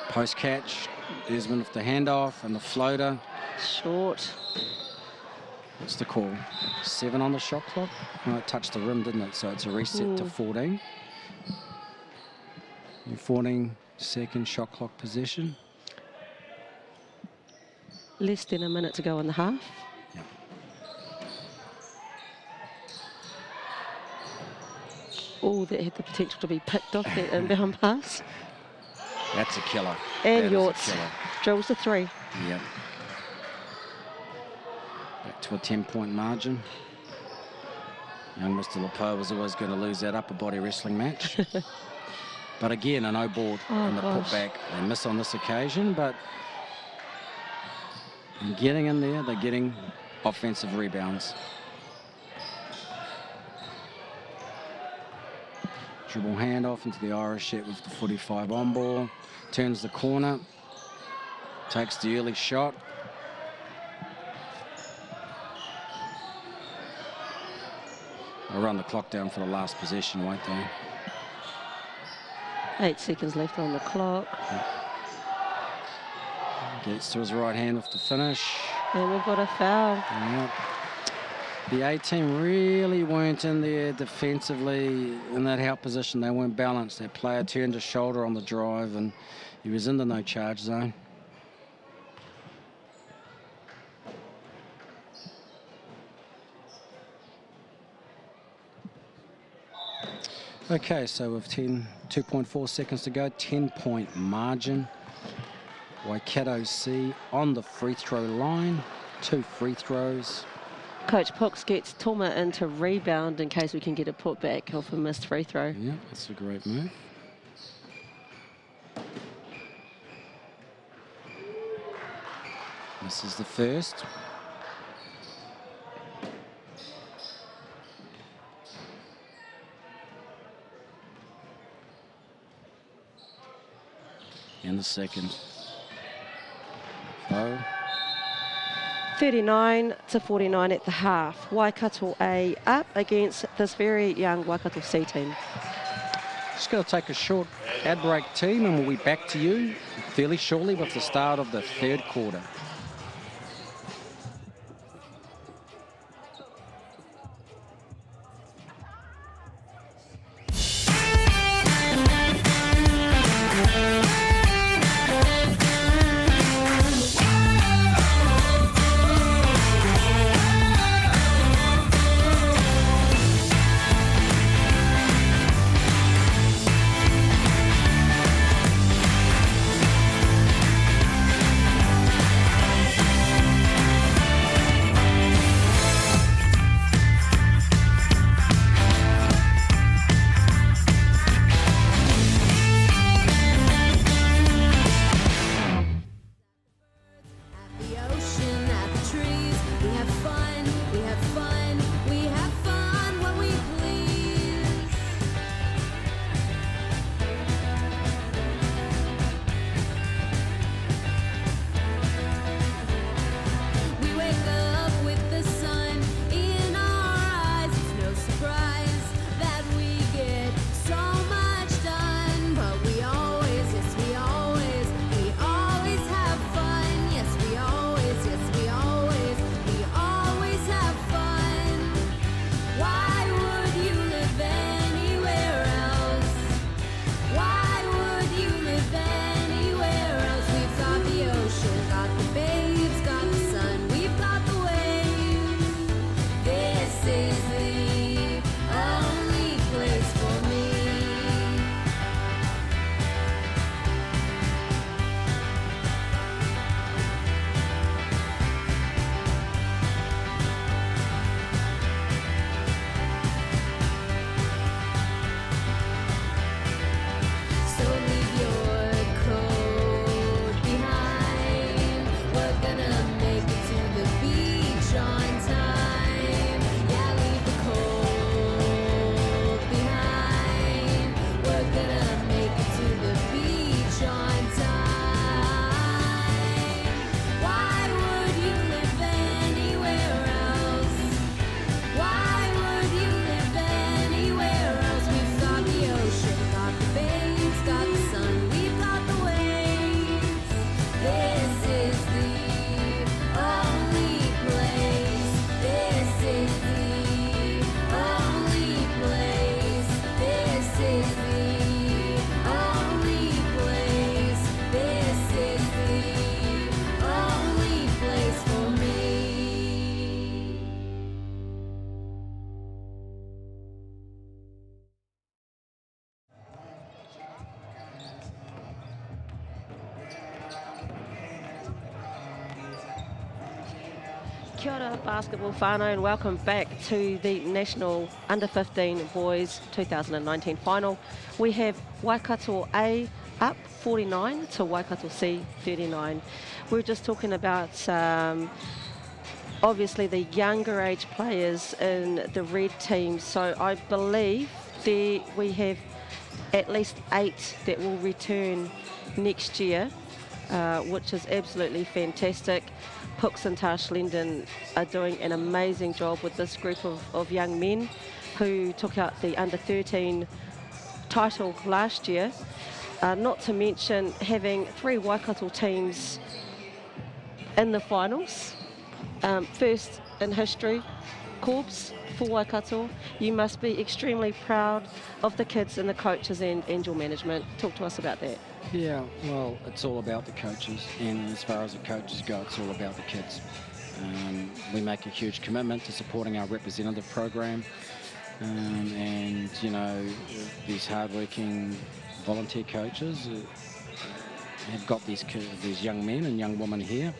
Post catch. Desmond with the handoff and the floater. Short. What's the call? 7 on the shot clock. Oh, it touched the rim, didn't it? So it's a reset to 14. 14-second shot clock possession. Less than a minute to go in the half. Yep. Oh, that had the potential to be picked off that inbound pass. That's a killer. And Yorts drills the 3. Yep. Back to a 10-point margin. Young Mr. Lepeau was always going to lose that upper body wrestling match. But again, an O board and the putback. They miss on this occasion, but in getting in there, they're getting offensive rebounds. Dribble handoff into the Irish set with the 45 on ball. Turns the corner. Takes the early shot. They'll run the clock down for the last possession, won't they? 8 seconds left on the clock. Gets to his right hand with the finish. And we've got a foul. Yep. The A team really weren't in there defensively in that help position. They weren't balanced. That player turned his shoulder on the drive and he was in the no charge zone. Okay, so with 2.4 seconds to go, 10-point margin. Waikato C on the free throw line. 2 free throws. Coach Pooks gets Toma into rebound in case we can get a putback off a missed free throw. Yeah, that's a great move. This is the first. And the second. Oh. 39-49 at the half. Waikato A up against this very young Waikato C team. Just going to take a short ad break, team, and we'll be back to you fairly shortly with the start of the third quarter. Kia ora basketball whānau and welcome back to the National Under-15 Boys 2019 final. We have Waikato A up 49 to Waikato C 39. We were just talking about obviously the younger age players in the red team. So I believe we have at least 8 that will return next year, which is absolutely fantastic. Pooks and Tash Linden are doing an amazing job with this group of young men who took out the under-13 title last year. Not to mention having 3 Waikato teams in the finals. First in history, Corbs for Waikato. You must be extremely proud of the kids and the coaches and your management. Talk to us about that. Yeah, well, it's all about the coaches, and as far as the coaches go, it's all about the kids. We make a huge commitment to supporting our representative program, and you know, these hard-working volunteer coaches have got these young men and young women here,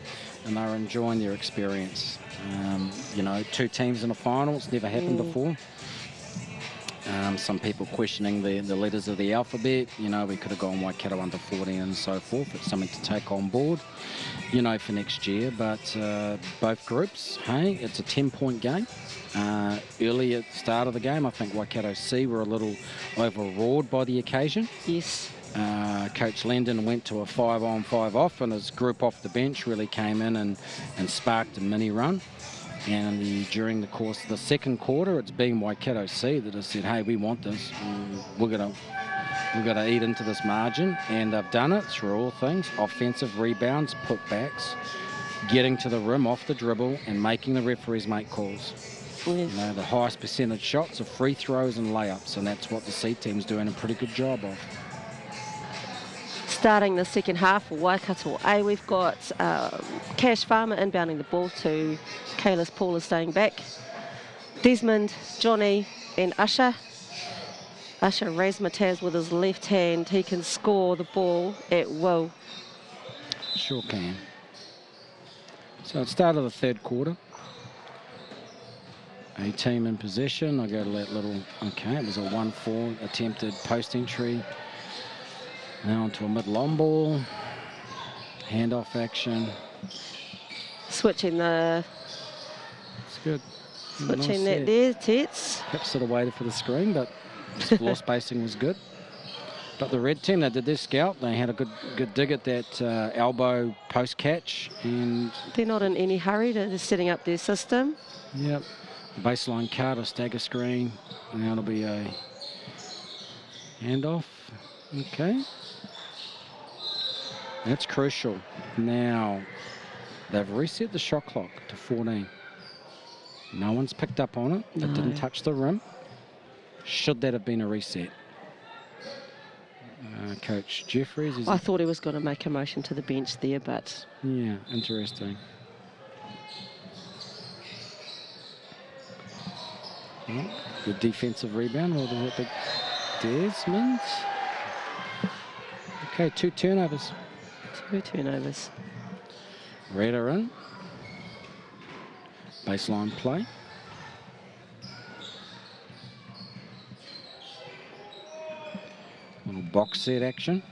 and they're enjoying their experience. You know, 2 teams in a final, it's never happened before. Some people questioning the letters of the alphabet. You know, we could have gone Waikato under 14 and so forth. It's something to take on board, you know, for next year. But both groups, hey, it's a 10-point game. Early at the start of the game, I think Waikato C were a little overawed by the occasion. Yes. Coach Landon went to a 5-on, 5-off, and his group off the bench really came in and sparked a mini run. And during the course of the second quarter, it's been Waikato C that has said, hey, we want this. We're gonna eat into this margin, and they've done it through all things: offensive rebounds, putbacks, getting to the rim off the dribble, and making the referees make calls. Yes. You know, the highest percentage shots are free throws and layups, and that's what the C team's doing a pretty good job of. Starting the second half for Waikato A, we've got Cash Farmer inbounding the ball to Kalis Paula staying back. Desmond, Johnny and Usher. Usher razzmatazz with his left hand. He can score the ball at will. Sure can. So at the start of the third quarter, a team in possession. I go to that little, okay, it was a 1-4 attempted post entry. Now onto a mid-long ball, handoff action. Switching the... It's good. Switching Nice that there, Tets. Perhaps sort of waited for the screen, but his floor spacing was good. But the red team, they did their scout. They had a good dig at that elbow post catch, and they're not in any hurry. They're just setting up their system. Yep. Baseline cut, a stagger screen, and that'll be a handoff. Okay. That's crucial. Now, they've reset the shot clock to 14. No one's picked up on it. No. It didn't touch the rim. Should that have been a reset? Coach Jeffries. I thought he was going to make a motion to the bench there, but... Yeah, interesting. Well, good defensive rebound. Well, the Desmond. Okay, 2 turnovers. 2 turnovers. Redder in. Baseline play. Little box set action.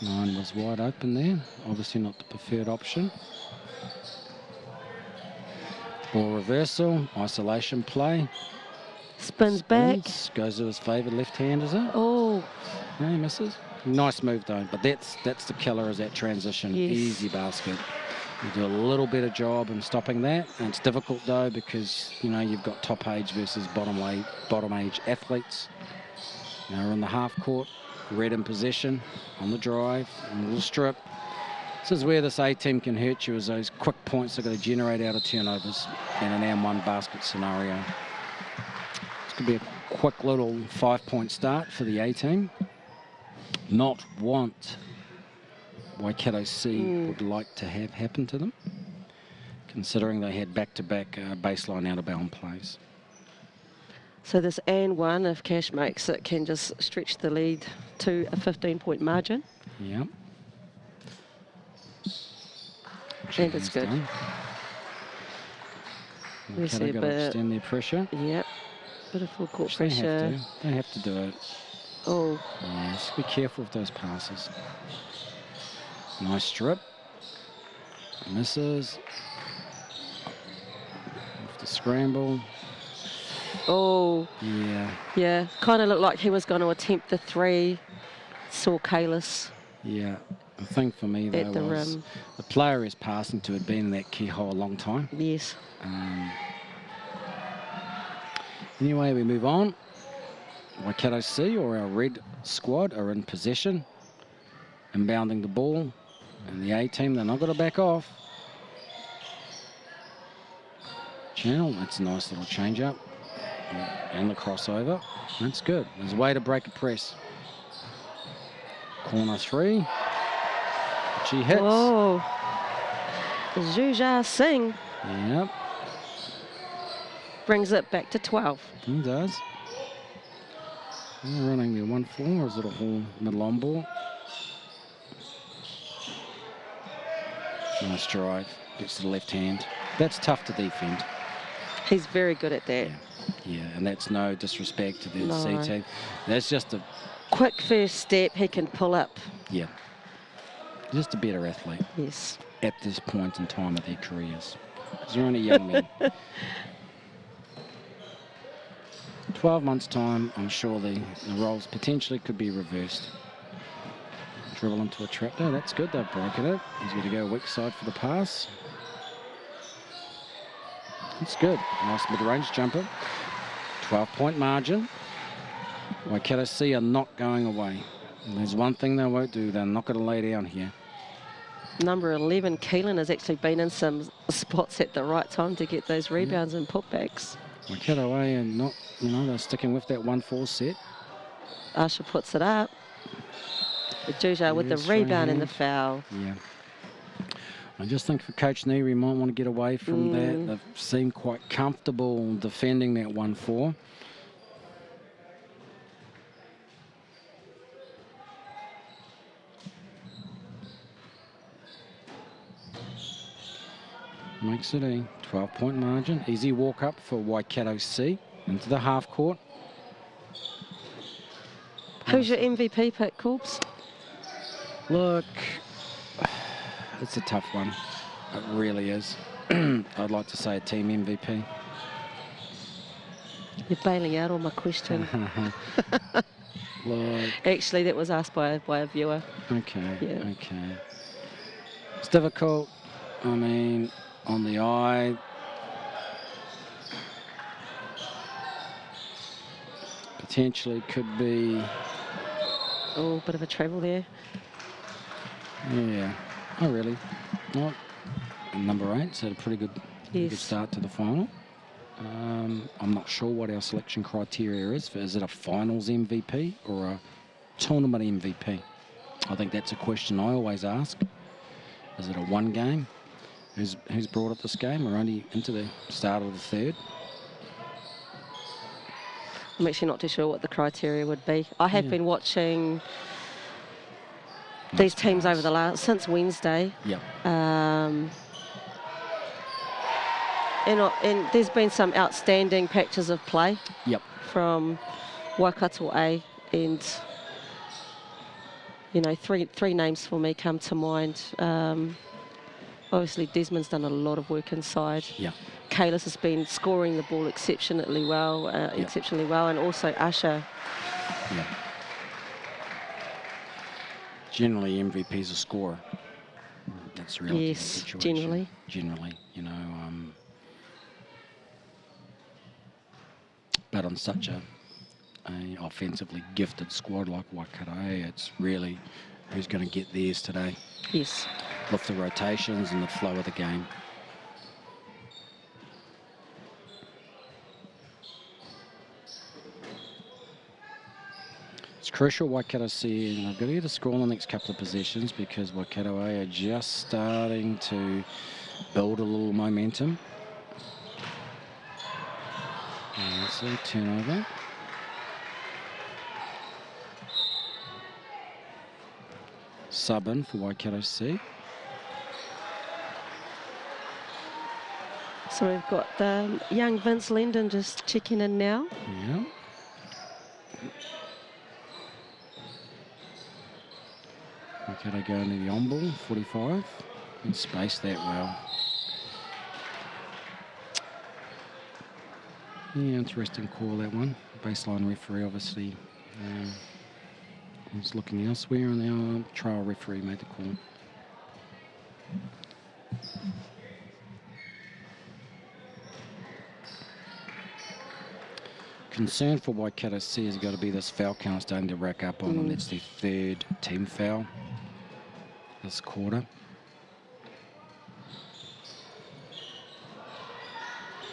9 was wide open there. Obviously not the preferred option. Ball reversal, isolation play. Spins back. Goes to his favoured left-hand, is it? Oh. No, he misses. Nice move though, but that's the killer, is that transition. Yes. Easy basket. You do a little better job in stopping that, and it's difficult though because you know you've got top age versus bottom age athletes. Now we're in the half court, red in possession, on the drive, and a little strip. This is where this A team can hurt you, is those quick points they're going to generate out of turnovers in an and one basket scenario. This could be a quick little 5-point start for the A team. Not what Waikato C would like to have happen to them, considering they had back-to-back baseline out-of-bound plays. So this and one, if Cash makes it, can just stretch the lead to a 15-point margin. Yeah. And it's good. We see Waikato a got to bit. extend their pressure. Yep. Bit of full court Which they pressure. have to. They have to do it. Oh, Yeah, just be careful with those passes. Nice strip. Misses. Off the scramble. oh, Yeah. yeah. Kind of looked like he was going to attempt the three. Saw Kalis Yeah. The thing for me, though, at the was rim. the player he's passing to had been in that key hole a long time. Yes. Anyway, we move on. Waikato C, or our red squad, are in possession, inbounding the ball. And the A team, they're not going to back off. Channel, that's a nice little change up. And the crossover. That's good. There's a way to break a press. Corner three. She hits. Whoa. Juja Singh Yep, brings it back to 12. he does. They're running the 1-4, or is it a whole middle on ball? Nice drive. Gets to the left hand. That's tough to defend. He's very good at that. Yeah, and that's no disrespect to the No. C team. That's just a, Quick first step, he can pull up. yeah, just a better athlete Yes. at this point in time of their careers. Because they're only young men. 12 months' time, I'm sure the roles potentially could be reversed. Dribble into a trap. No, that's good. They've broken it. He's going to go weak side for the pass. It's good. Nice mid-range jumper. 12-point margin. Waikato C are not going away. And there's one thing they won't do. They're not going to lay down here. Number 11, Keelan, has actually been in some spots at the right time to get those rebounds and putbacks. Waikato A are not, they're sticking with that 1-4 set. Asha puts it up. Juja with the Yes, rebound and the right foul. Yeah. I just think for Coach Neary, might want to get away from that. They've seemed quite comfortable defending that 1-4. Makes it a 12-point margin. Easy walk up for Waikato C into the half court. Who's your MVP pick, Corbs? Look, it's a tough one. It really is. I'd like to say a team MVP. You're bailing out on my question. Look, Actually, that was asked by a viewer. okay, Yeah. okay. It's difficult. I mean, on the eye. Potentially could be. Oh, bit of a travel there. Yeah. Oh, really? Well, number 8's had a pretty good start to the final. I'm not sure what our selection criteria is. Is it a finals MVP or a tournament MVP? I think that's a question I always ask. Is it a one game? Who's brought up this game? We're only into the start of the third. I'm actually not too sure what the criteria would be. I have been watching these teams over the since Wednesday. Yep. And there's been some outstanding patches of play. Yep. From Waikato A, and three names for me come to mind. Obviously, Desmond's done a lot of work inside. Yeah. Kalis has been scoring the ball exceptionally well, and also Asha. Yeah. Generally, MVP's a scorer. That's really the situation. Generally, but on such a offensively gifted squad like Waikato, it's really who's going to get theirs today. Yes. With the rotations and the flow of the game. It's crucial Waikato C, and they've got to get a score in the next couple of possessions because Waikato A are just starting to build a little momentum. And that's a turnover. Sub in for Waikato C. So we've got young Vince Lendon just checking in now. Yeah. Waikato going to the on ball, 45. And space that well. Yeah, interesting call, that one. Baseline referee obviously was looking elsewhere, and our trial referee made the call. Concern for Waikato C has got to be this foul count starting to rack up on them. That's their third team foul this quarter.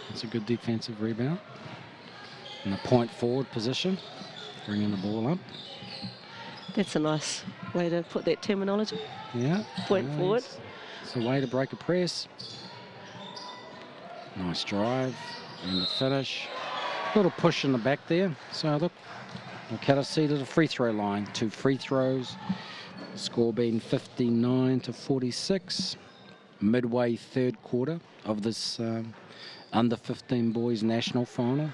It's a good defensive rebound. In a point forward position, bringing the ball up. That's a nice way to put that terminology. Yeah. Point forward. It's a way to break a press. Nice drive and the finish. Little push in the back there. So look, Waikato C to the free throw line. 2 free throws. Score being 59-46. Midway third quarter of this under 15 boys national final.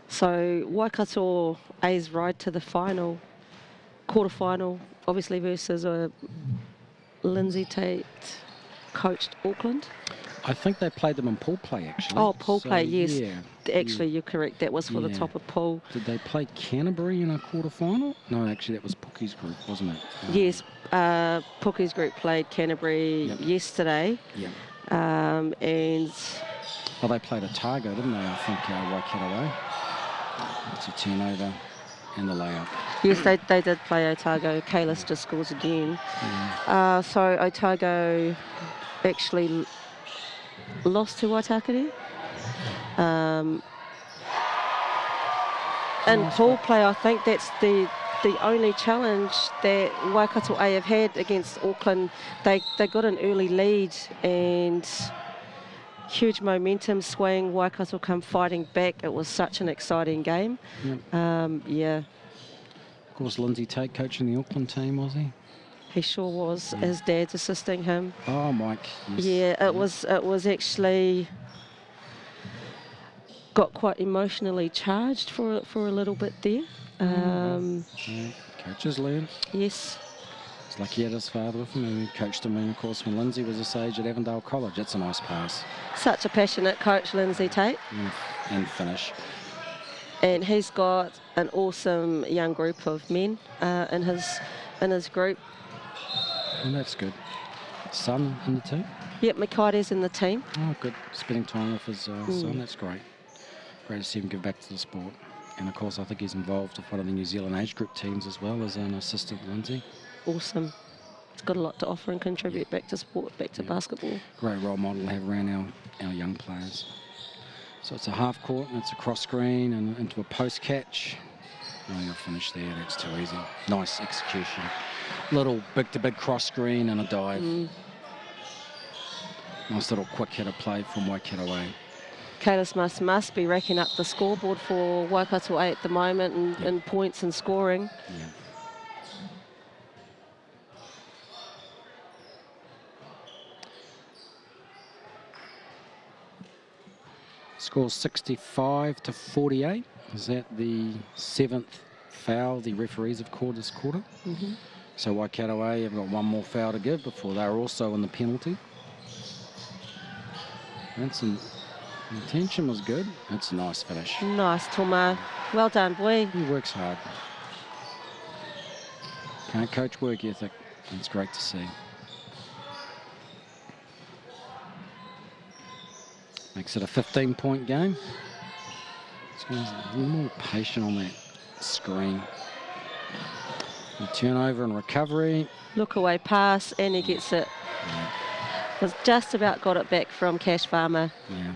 So Waikato A's ride to the final, quarterfinal, obviously versus Lindsay Tate coached Auckland. I think they played them in pool play, actually. Oh, pool play, yes. Yeah, actually, you're correct. That was for the top of pool. Did they play Canterbury in a quarterfinal? No, actually, that was Pookie's group, wasn't it? Yes, Pookie's group played Canterbury yesterday. Yeah. And... Well, they played Otago, didn't they? I think Waikato. It's a turnover and the layup. Yes, they did play Otago. Kalis just scores again. Yeah. So Otago actually lost to Waitakere. In pool play, I think that's the only challenge that Waikato A have had against Auckland. They got an early lead and huge momentum swing. Waikato come fighting back. It was such an exciting game. Yeah. Of course, Lindsay Tate coaching the Auckland team, was he? He sure was. His dad's assisting him. Oh, Mike. Yes. Yeah, it was actually got quite emotionally charged for a little bit there. Coaches learn. Yes. It's like he had his father with him, and he coached him, and of course, when Lindsay was this age at Avondale College. That's a nice pass. Such a passionate coach, Lindsay Tate. And finish. And he's got an awesome young group of men in his group. And that's good. Son in the team? Yep, Mikaere's in the team. Oh, good. Spending time with his son, that's great. Great to see him give back to the sport. And of course, I think he's involved with one of the New Zealand age group teams as well as an assistant Lindsay. Awesome. He's got a lot to offer and contribute back to sport, back to basketball. Great role model to have around our young players. So it's a half court and it's a cross screen and into a post catch. Oh, you'll finish there. That's too easy. Nice execution. Little big-to-big cross screen and a dive. Nice little quick hitter play from Waikato A. Kalis must be racking up the scoreboard for Waikato A at the moment in points and scoring. Yeah. Scores 65-48. Is that the 7th foul the referees have called this quarter? So Waikato A have got one more foul to give before they're also in the penalty. That's the intention was good. That's a nice finish. Nice, Toma. Well done, boy. He works hard. Can't coach work ethic. It's great to see. Makes it a 15-point game. It's going to be more patient on that screen. A turnover and recovery. Look away pass, and he gets it. Was just about got it back from Cash Farmer. Yeah.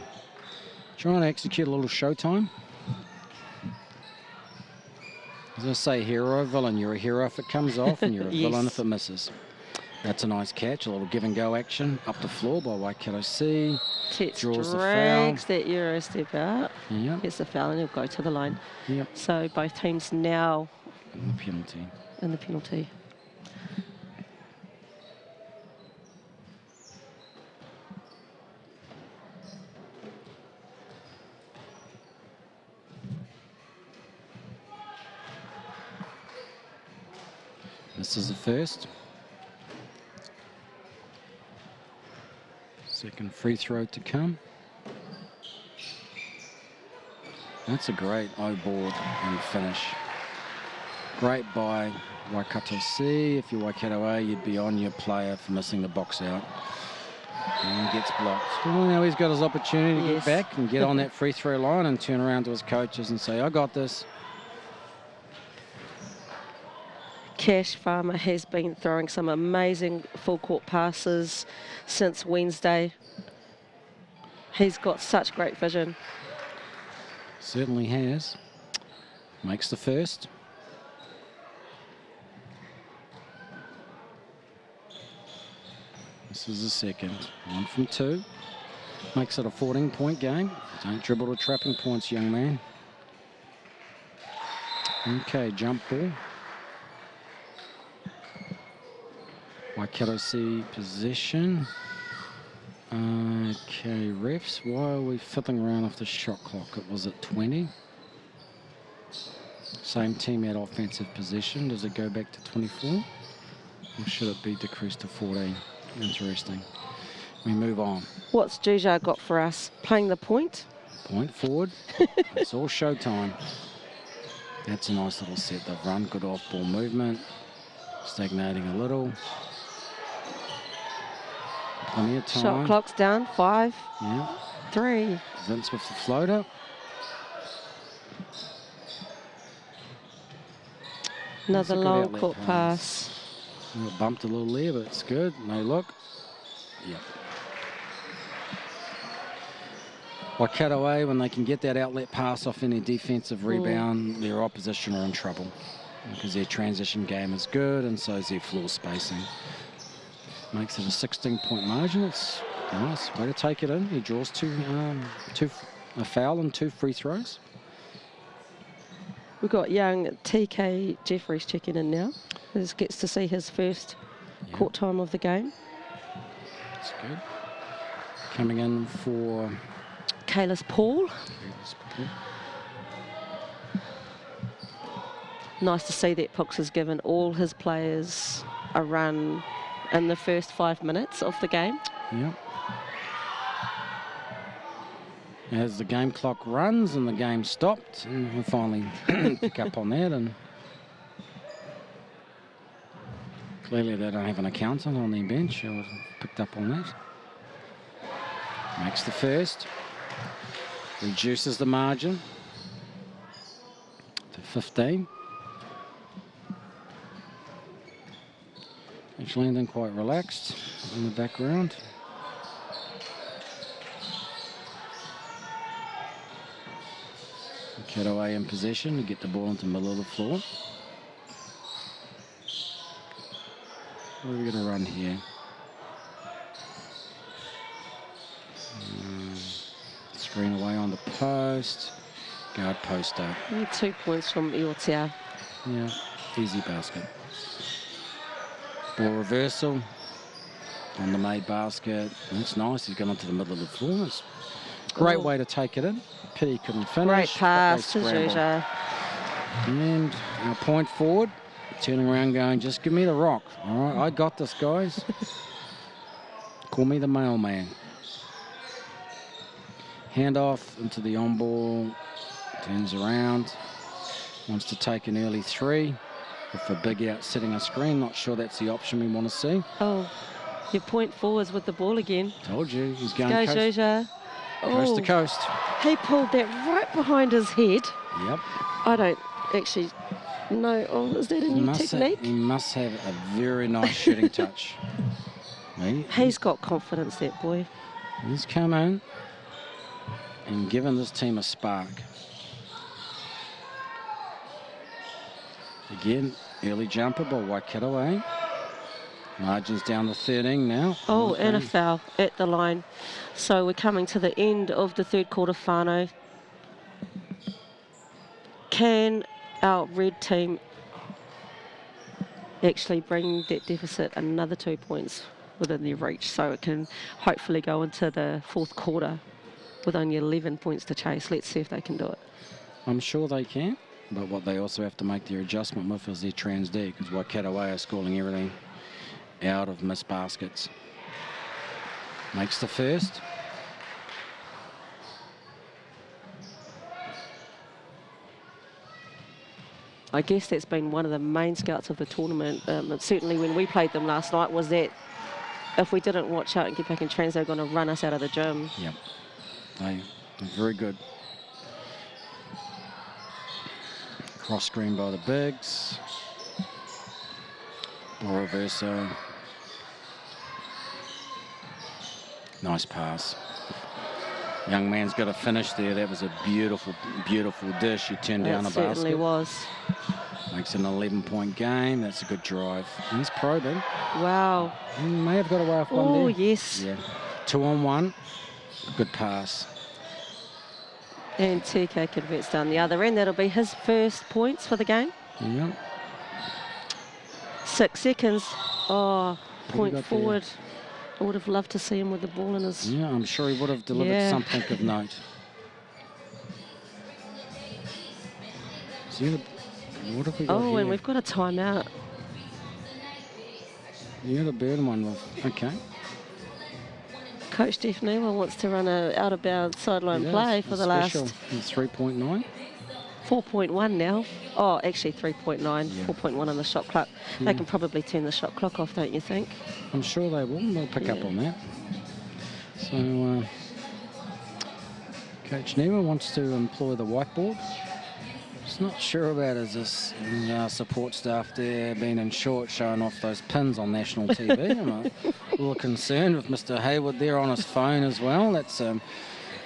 Trying to execute a little showtime. As I say, hero, villain. You're a hero if it comes off, and you're a villain if it misses. That's a nice catch. A little give and go action up the floor by Waikato C. Tets draws the foul. Drags that Euro step out. Yep. Gets the foul and he'll go to the line. Yep. So both teams now in the penalty. In the penalty. This is the first. Second free throw to come. That's a great O-board and finish. Great by Waikato C. If you're Waikato A, you'd be on your player for missing the box out. And gets blocked. Well, now he's got his opportunity to get back and get on that free throw line and turn around to his coaches and say, I got this. Cash Farmer has been throwing some amazing full court passes since Wednesday. He's got such great vision. Certainly has. Makes the first. This is the second. 1 from 2. Makes it a 14-point game. Don't dribble to trapping points, young man. Okay, jump ball. Waikato C possession. Okay, refs, why are we fiddling around off the shot clock? It was at 20. Same team had offensive possession. Does it go back to 24? Or should it be decreased to 14? Interesting. We move on. What's Juja got for us? Playing the point? Point forward. It's all showtime. That's a nice little set they've run. Good off-ball movement. Stagnating a little. Plenty of time. Shot clock's down. 5. Yeah. 3. Vince with the floater. Another long court pass. Bumped a little there, but it's good. No look. Yep. Waikato A, when they can get that outlet pass off any defensive rebound, their opposition are in trouble because their transition game is good and so is their floor spacing. Makes it a 16-point margin. It's nice. Way to take it in. He draws a foul and 2 free throws. We've got young TK Jeffries checking in now. He gets to see his first court time of the game. That's good. Coming in for Kalis Paul. Nice to see that Pooks has given all his players a run in the first 5 minutes of the game. Yeah. As the game clock runs and the game stopped, and we finally pick up on that. And clearly they don't have an accountant on their bench. I picked up on that. Makes the first. Reduces the margin to 15. Each Landon quite relaxed in the background. Waikato A in possession to get the ball into the middle of the floor. What are we going to run here? Screen away on the post. Guard post up. 2 points from Iotia. Yeah, easy basket. Ball reversal on the made basket. That's nice. He's gone onto the middle of the floor. It's a great way to take it in. Pity couldn't finish. Great pass to Juja. And our point forward, turning around going, just give me the rock. All right, I got this, guys. Call me the mailman. Handoff into the on ball. Turns around. Wants to take an early 3. With a big out setting a screen. Not sure that's the option we want to see. Oh, your point forwards with the ball again. Told you, he's going Go, coast, Juja. coast to coast. He pulled that right behind his head. Yep. I don't actually know. Oh, is that a new technique? He must have a very nice shooting touch. He's got confidence, that boy. He's come in and given this team a spark. Again, early jumper by Waikato A. Margins down to 13 now. Oh, and a foul at the line. So we're coming to the end of the third quarter, Whānau. Can our red team actually bring that deficit another 2 points within their reach so it can hopefully go into the fourth quarter with only 11 points to chase? Let's see if they can do it. I'm sure they can. But what they also have to make their adjustment with is their trans D, because Waikato are scoring everything out of missed baskets. Makes the first. I guess that's been one of the main scouts of the tournament. And certainly when we played them last night was that if we didn't watch out and get back in trans, they're going to run us out of the gym. Yep. They're very good. Cross screen by the bigs. Boroverso. Nice pass. Young man's got a finish there. That was a beautiful, beautiful dish. He turned down a basket. It certainly was. Makes it an 11-point game. That's a good drive. He's probing. Wow. He may have got away with one there. Oh, yes. Yeah. 2-on-1. Good pass. And TK converts down the other end. That'll be his first points for the game. Yeah. 6 seconds. Oh, point forward. There? I would have loved to see him with the ball in his... Yeah, I'm sure he would have delivered something of note. See, what have we got here? And we've got a timeout. Yeah, the Burn one. Okay. Coach Steph Newa wants to run a out-of-bounds sideline play for the last... 3.9. 4.1 now. Oh, actually 3.9, Yeah. 4.1 on the shot clock. Yeah. They can probably turn the shot clock off, don't you think? I'm sure they will. They'll pick up on that. So, Coach Newa wants to employ the whiteboard. Just not sure about his support staff there being in short, showing off those pins on national TV. I'm a little concerned with Mr. Hayward there on his phone as well. That's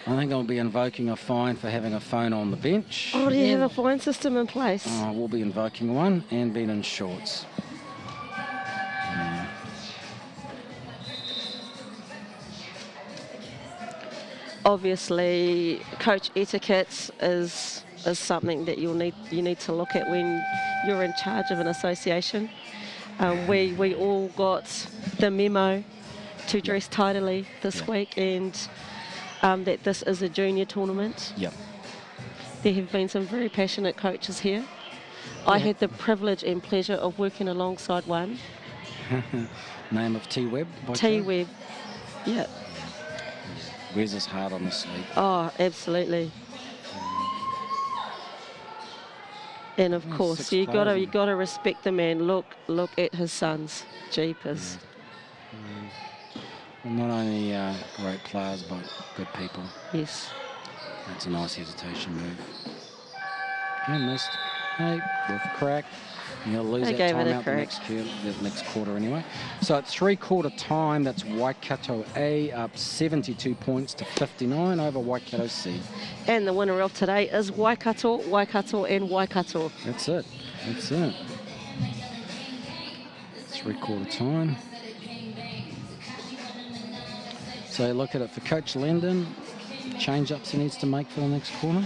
I think I'll be invoking a fine for having a phone on the bench. Oh, do you have a fine system in place? We'll be invoking one and being in shorts. Obviously, coach etiquette is something that you need to look at when you're in charge of an association. We all got the memo to dress tidily this week, and that this is a junior tournament. Yep. There have been some very passionate coaches here. I had the privilege and pleasure of working alongside one. Name of T-Web? T-Web, yeah. Wears his heart on his sleeve. Oh, absolutely. And of course, you got to respect the man. Look at his sons. Jeepers. Well, not only great players, but good people. Yes. That's a nice hesitation move. He missed. Hey, with a crack. He'll lose that timeout the next quarter anyway. So at 3-quarter time, that's Waikato A up 72 points to 59 over Waikato C. And the winner of today is Waikato, Waikato and Waikato. That's it. That's it. 3-quarter time. So look at it for Coach Landon. Change-ups he needs to make for the next quarter.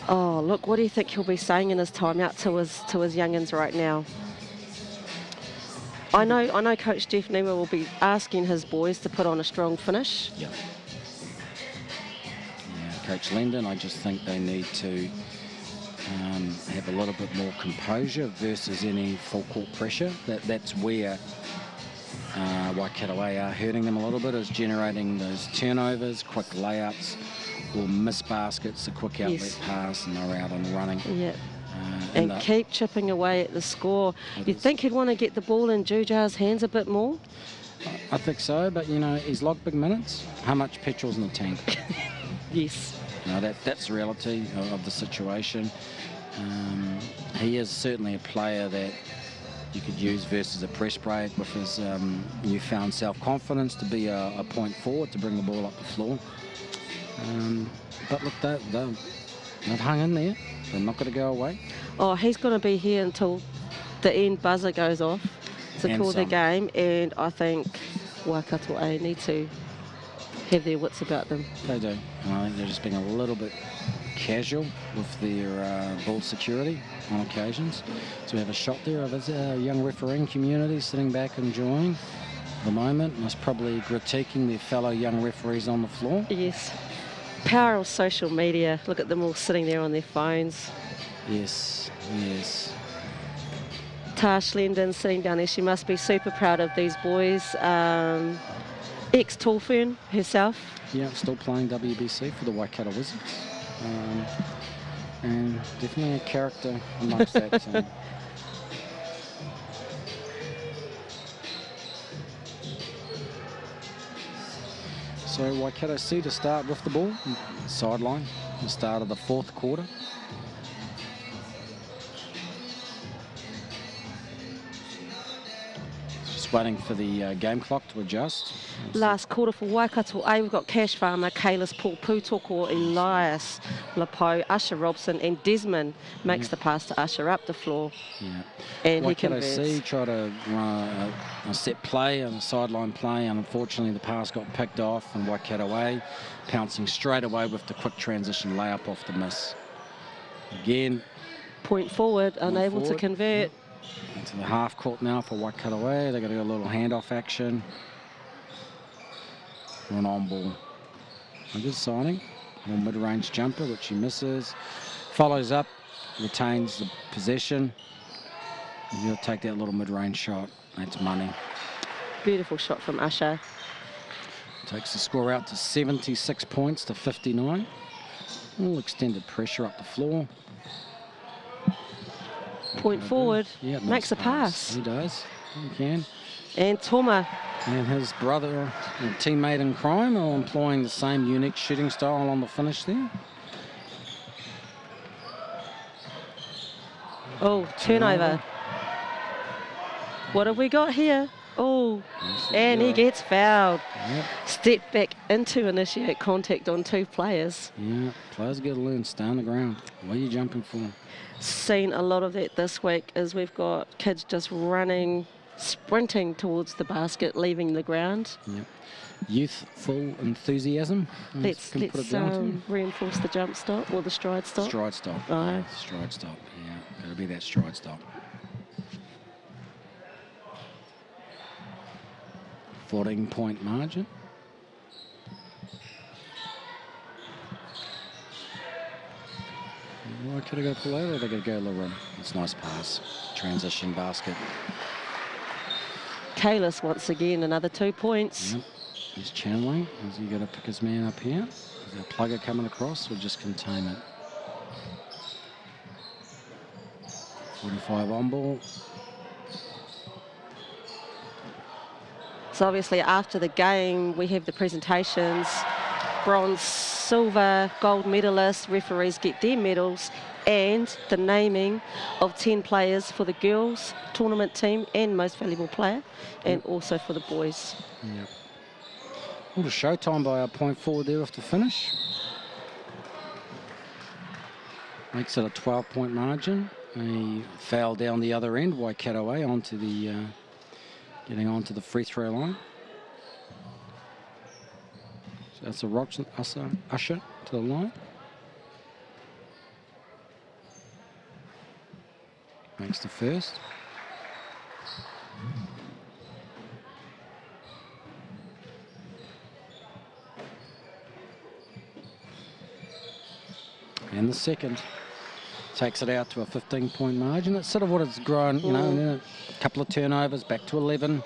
Oh, look, what do you think he'll be saying in his timeout to his youngins right now? I know Coach Steph Newa will be asking his boys to put on a strong finish. Yeah. Coach Landon, I just think they need to have a little bit more composure versus any full court pressure. That's where Waikato A are hurting them a little bit, is generating those turnovers, quick layups, or miss baskets, a quick outlet pass, and they're out and running. Yeah. And keep chipping away at the score. You think he'd want to get the ball in Jujar's hands a bit more? I think so, but you know, he's logged big minutes. How much petrol's in the tank? Yes. You know, that's the reality of the situation. He is certainly a player that you could use versus a press break with his newfound self-confidence to be a point forward, to bring the ball up the floor. But look, they've hung in there. They're not going to go away. Oh, he's going to be here until the end buzzer goes off to call the game, and I think Waikato A need to have their wits about them. They do. And I think they're just being a little bit casual with their ball security on occasions. So we have a shot there of his young refereeing community sitting back enjoying the moment, most probably critiquing their fellow young referees on the floor. Yes. Power of social media. Look at them all sitting there on their phones. Yes, yes. Tash Lendon sitting down there. She must be super proud of these boys. Ex-Tallfern herself. Yeah, still playing WBC for the Waikato Wizards. And definitely a character amongst that team. So Waikato C to start with the ball, sideline, the start of the fourth quarter. Just waiting for the game clock to adjust. Last quarter for Waikato A, we've got Cash Farmer, Kalis, Paul Putoko, Elias, Lapo, Usher Robson, and Desmond makes the pass to Usher up the floor. Yeah. And Waikato he C converts. tried to run a set play, a sideline play, and unfortunately the pass got picked off, and Waikato A pouncing straight away with the quick transition layup off the miss. Again, Point forward, unable to forward. convert. into the half court now for Waikato A. They're going to go a little handoff action. An on ball. A good signing. A little mid-range jumper, which he misses. Follows up, retains the possession. He'll take that little mid-range shot. That's money. Beautiful shot from Usher. Takes the score out to 76 points to 59. A little extended pressure up the floor. Point forward, Yeah, makes a pass. He does. He can. And Toma. And his brother and teammate in crime are employing the same unique shooting style on the finish there. Oh, turnover. What have we got here? Oh, and he gets fouled. Yep. Step back in to initiate contact on two players. Yeah, players got to learn, stay on the ground. What are you jumping for? Seen a lot of that this week as we've got kids just running, sprinting towards the basket, leaving the ground. Yep. Youthful enthusiasm. Let's reinforce the jump stop or the stride stop. Stride stop. Aye. Yeah, stride stop. Yeah, got to be that stride stop. 14-point margin. Why could I go pull over? They got to go to the rim. It's a nice pass. Transition basket. Kalis once again, another 2 points. Yep. He's channeling. Has he got to pick his man up here? Is there a plugger coming across or just contain it? 45 on ball. So obviously after the game, we have the presentations. Bronze, silver, gold medalists, referees get their medals, and the naming of 10 players for the girls tournament team and most valuable player, and also for the boys. Yep. A little showtime by our point forward there with the finish. Makes it a 12-point margin. A foul down the other end, Waikato A onto the, getting onto the free throw line. So that's a Usher to the line. Makes the first. And the second. Takes it out to a 15-point margin. That's sort of what it's grown, you know, and then a couple of turnovers, back to 11.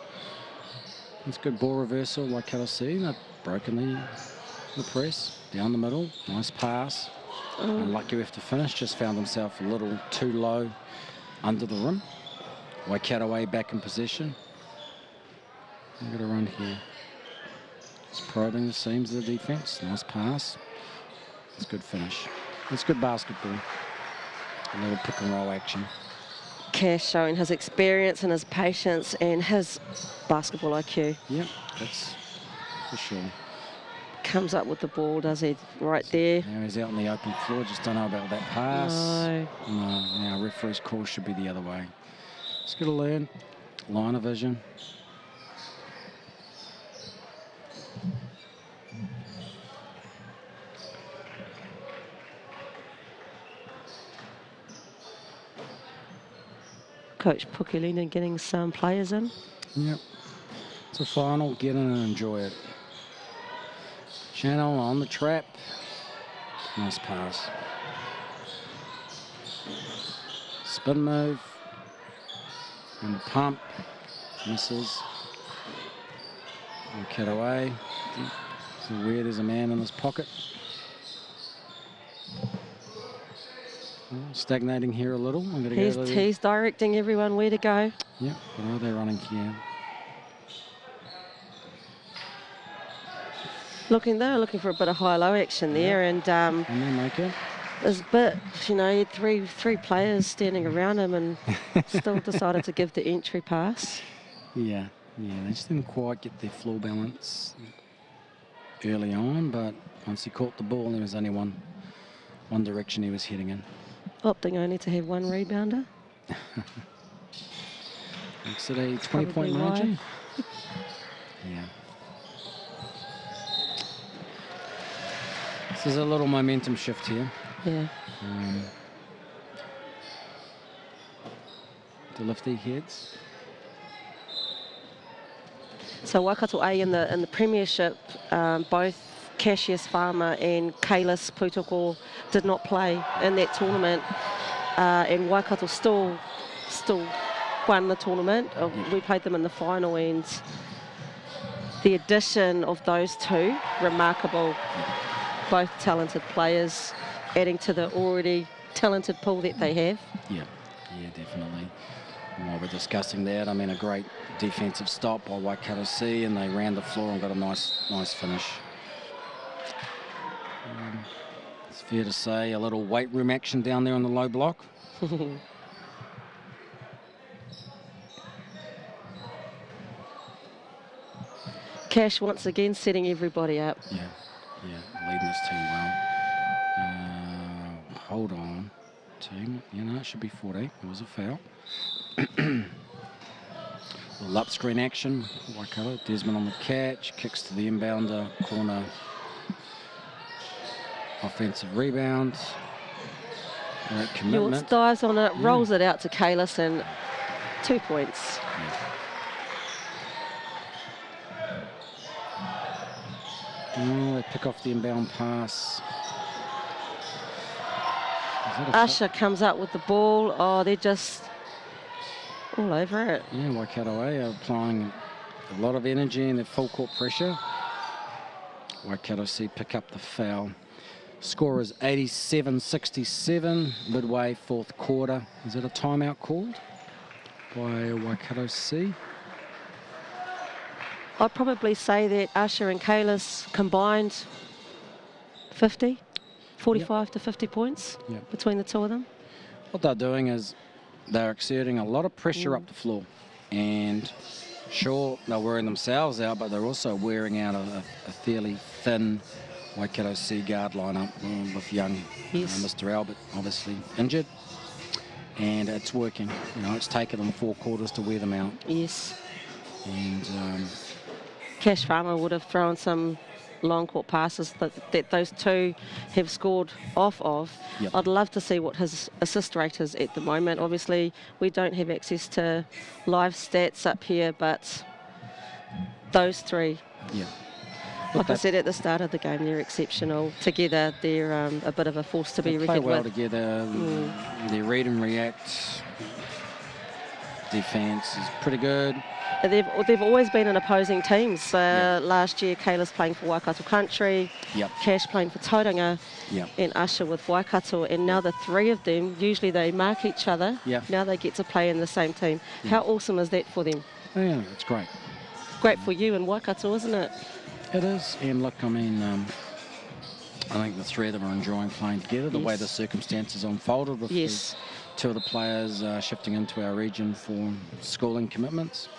It's good ball reversal, Waikato C. They've broken the press, down the middle, nice pass. Unlucky with to finish, just found himself a little too low under the rim. Waikato A back in possession. They've got to run here. It's probing the seams of the defense, nice pass. It's good finish. It's good basketball. A little pick and roll action. Cash showing his experience and his patience and his basketball IQ. Yep, that's for sure. Comes up with the ball, does he? Right there. Now he's out on the open floor. Just don't know about that pass. No. No, now referee's call should be the other way. Just got to learn. Line of vision. Coach Pukulina getting some players in. Yep. It's a final. Get in and enjoy it. Channel on the trap. Nice pass. Spin move. And the pump. Misses. Waikato away. So weird, there's a man in his pocket. Stagnating here a little. I'm going to go. He's directing everyone where to go. Yeah, what are they running here? They're looking for a bit of high-low action there, and And they make it. there's a bit, he had three players standing around him, and still decided to give the entry pass. Yeah, they just didn't quite get their floor balance early on, but once he caught the ball, there was only one direction he was heading in. Opting only to have one rebounder. Makes it a 20-point margin. Yeah. This is a little momentum shift here. Yeah. To lift their heads. So Waikato A in the premiership, both Cassius Farmer and Kalis Putoko did not play in that tournament, and Waikato still won the tournament. We played them in the final, and the addition of those two, remarkable. Both talented players, adding to the already talented pool that they have. Yeah, definitely. And while we're discussing that, I mean, a great defensive stop by Waikato C, and they ran the floor and got a nice finish. It's fair to say a little weight room action down there on the low block. Cash once again setting everybody up. Yeah, leading his team well. Hold on, team. It should be 40. It was a foul. Little up screen action. Waikato. Desmond on the catch. Kicks to the inbounder. Corner. Offensive rebound. Great commitment. Yorts dives on it, rolls it out to Kalis, and 2 points. Oh, they pick off the inbound pass. Usher comes up with the ball. Oh, they're just all over it. Yeah, Waikato A are applying a lot of energy and their full court pressure. Waikato C pick up the foul. Score is 87-67, midway fourth quarter. Is it a timeout called by Waikato C? I'd probably say that Usher and Kalis combined 45 to 50 points between the two of them. What they're doing is they're exerting a lot of pressure up the floor, and sure, they're wearing themselves out, but they're also wearing out a fairly thin Waikato C guard lineup with young Mr. Albert obviously injured, and it's working. It's taken them 4 quarters to wear them out. Yes. And Cash Farmer would have thrown some long court passes that those two have scored off of. Yep. I'd love to see what his assist rate is at the moment. Obviously, we don't have access to live stats up here, but those three, like I said at the start of the game, they're exceptional. Together, they're a bit of a force to be reckoned with. They play well together. Their read and react defense is pretty good. They've always been in opposing teams. Last year, Kalis playing for Waikato Country, Cash playing for Tauranga, and Usher with Waikato. And now the three of them, usually they mark each other. Now they get to play in the same team. How awesome is that for them? Oh, yeah, it's great. Great for you and Waikato, isn't it? It is. And look, I mean, I think the three of them are enjoying playing together. The way the circumstances unfolded with the two of the players shifting into our region for schooling commitments.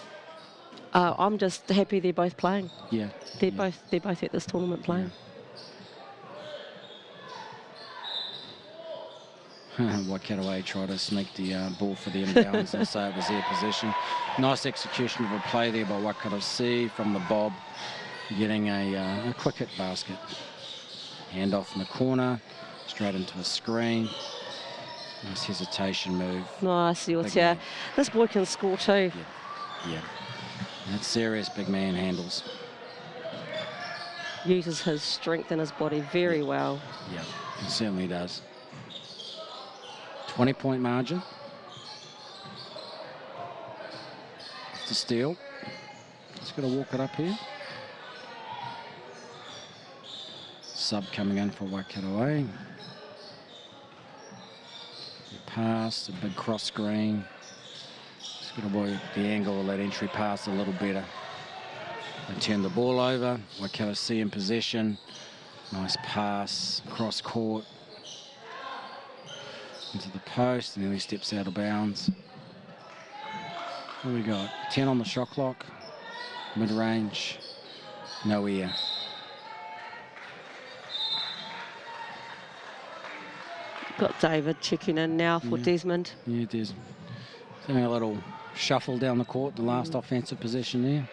I'm just happy they're both playing. They're both at this tournament playing. Waikato A tried to sneak the ball for the inbounds and say it was their possession. Nice execution of a play there by Waikato C from the bob, getting a quick hit basket. Hand off in the corner, straight into a screen. Nice hesitation move. Nice, Yortia. This boy can score too. That's serious big man handles. uses his strength in his body very well. Yeah, he certainly does. 20-point margin. To steal. Just going to walk it up here. Sub coming in for Waikato. Pass, a big cross screen. Just got to work the angle of that entry pass a little better. They turn the ball over. Waikato C in possession. Nice pass, cross court. Into the post, and then he steps out of bounds. What we got? 10 on the shot clock. Mid-range. No air. Got David checking in now for Desmond. Yeah, Des. Having a little shuffle down the court, the last offensive possession there.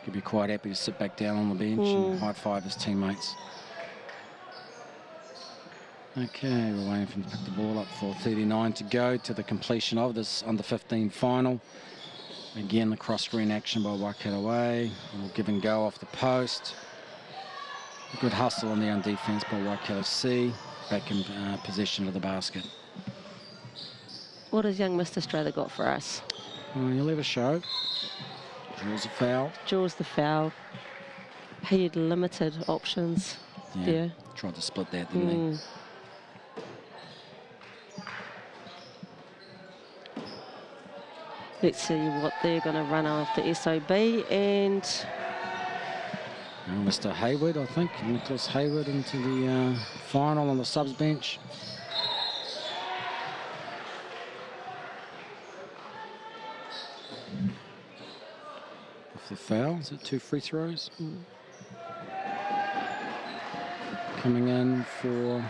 Could be quite happy to sit back down on the bench and high-five his teammates. Okay, we're waiting for him to pick the ball up. 4:39 to go to the completion of this under-15 final. Again, the cross-screen action by Waikato A. A little give and go off the post. A good hustle on the on defense by Waikato C. Back in possession of the basket. What has young Mr. Strother got for us? He'll have a show. Draws a foul. Draws the foul. He had limited options there. Tried to split that, didn't he? Let's see what they're going to run after SOB. And Mr. Hayward, I think, Nicholas Hayward into the final on the subs bench. Off the foul, is it 2 free throws? Coming in for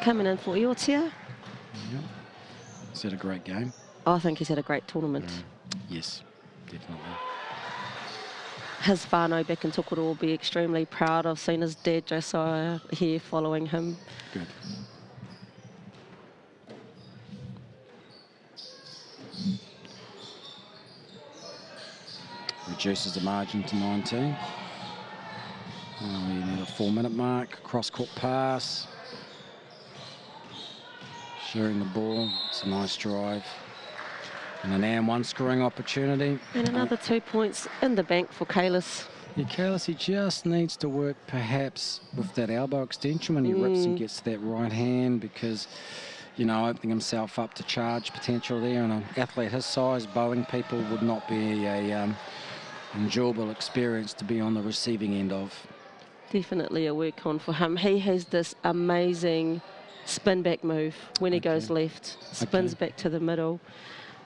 Iotia. Yeah. He's had a great game. I think he's had a great tournament. Yes, definitely. His whānau back in Tokoro will be extremely proud. I've seen his dad Josiah here following him. Good. Reduces the margin to 19. Oh, you need a 4-minute mark. Cross-court pass. Sharing the ball. It's a nice drive. And an and-one scoring opportunity. And another 2 points in the bank for Kalis. Yeah, Kalis, he just needs to work perhaps with that elbow extension when he rips and gets to that right hand, because, you know, opening himself up to charge potential there. And an athlete his size, bowling people, would not be a enjoyable experience to be on the receiving end of. Definitely a work on for him. He has this amazing spin back move when he goes left. Spins back to the middle.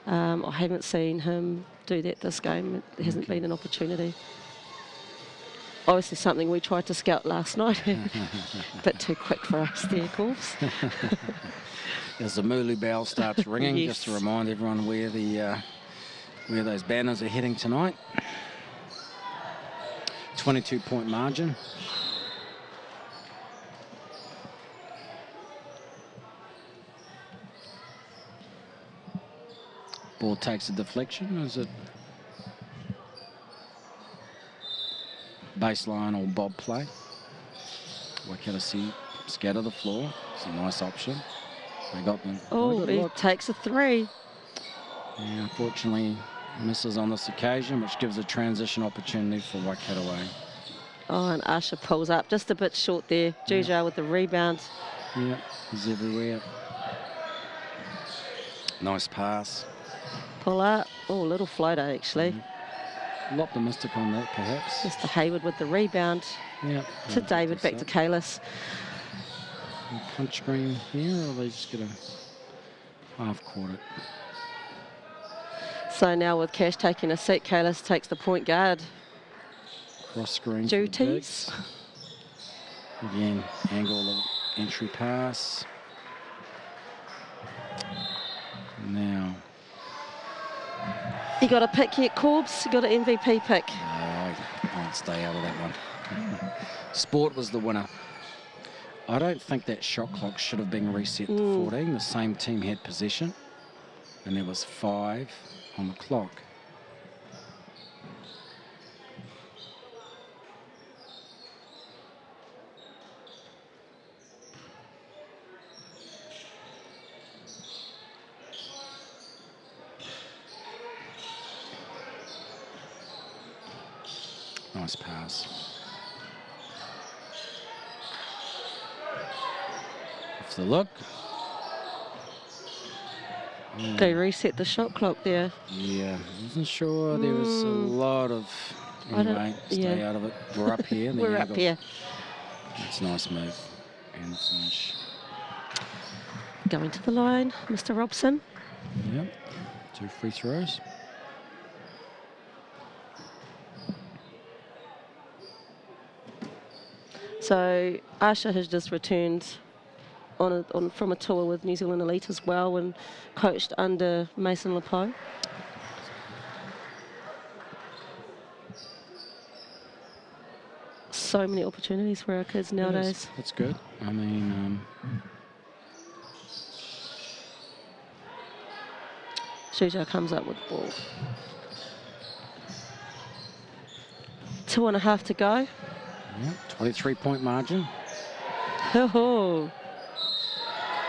I haven't seen him do that this game. It hasn't been an opportunity. Obviously something we tried to scout last night. A bit too quick for us there, Corps. As the Mulu bell starts ringing, just to remind everyone where those banners are heading tonight. 22-point margin. Ball takes a deflection. Is it baseline or bob play? Waikato C scatter the floor. It's a nice option. They got them. Oh, he takes a 3. Yeah, unfortunately misses on this occasion, which gives a transition opportunity for Waikato A. Oh, and Asha pulls up just a bit short there. Juja with the rebound. Yeah, he's everywhere. Nice pass. Pull up. Oh, little floater actually. A lot optimistic on that, perhaps. Mr. Hayward with the rebound. Yeah. To David, back to Kalis. Punch screen here, or are they just going to half court it? So now with Cash taking a seat, Kalis takes the point guard Cross screen. duties. Again, angle of entry pass. Now. You got a pick yet, Corbs? You got an MVP pick? No, I won't stay out of that one. Sport was the winner. I don't think that shot clock should have been reset to 14. The same team had possession, and there was 5 on the clock. Nice pass. Off the look. They reset the shot clock there. Yeah, wasn't sure. There was a lot of... Anyway, stay out of it. We're up here. We're up here. It's a nice move. And finish. Going to the line, Mr. Robson. Yep, 2 free throws. So Asha has just returned from a tour with New Zealand Elite as well and coached under Mason Lepoe. So many opportunities for our kids nowadays. That's good. I mean, Shuja comes up with the ball. 2.5 to go. Yeah, 23-point margin. Oh.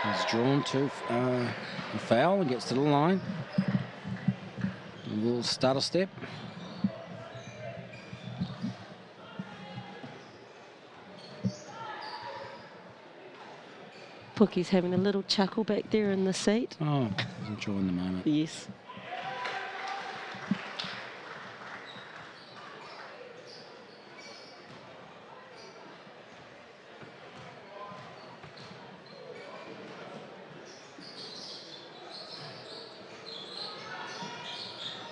He's drawn to a foul and gets to the line. And we'll start a step. Pookie's having a little chuckle back there in the seat. Oh, he's enjoying the moment. Yes.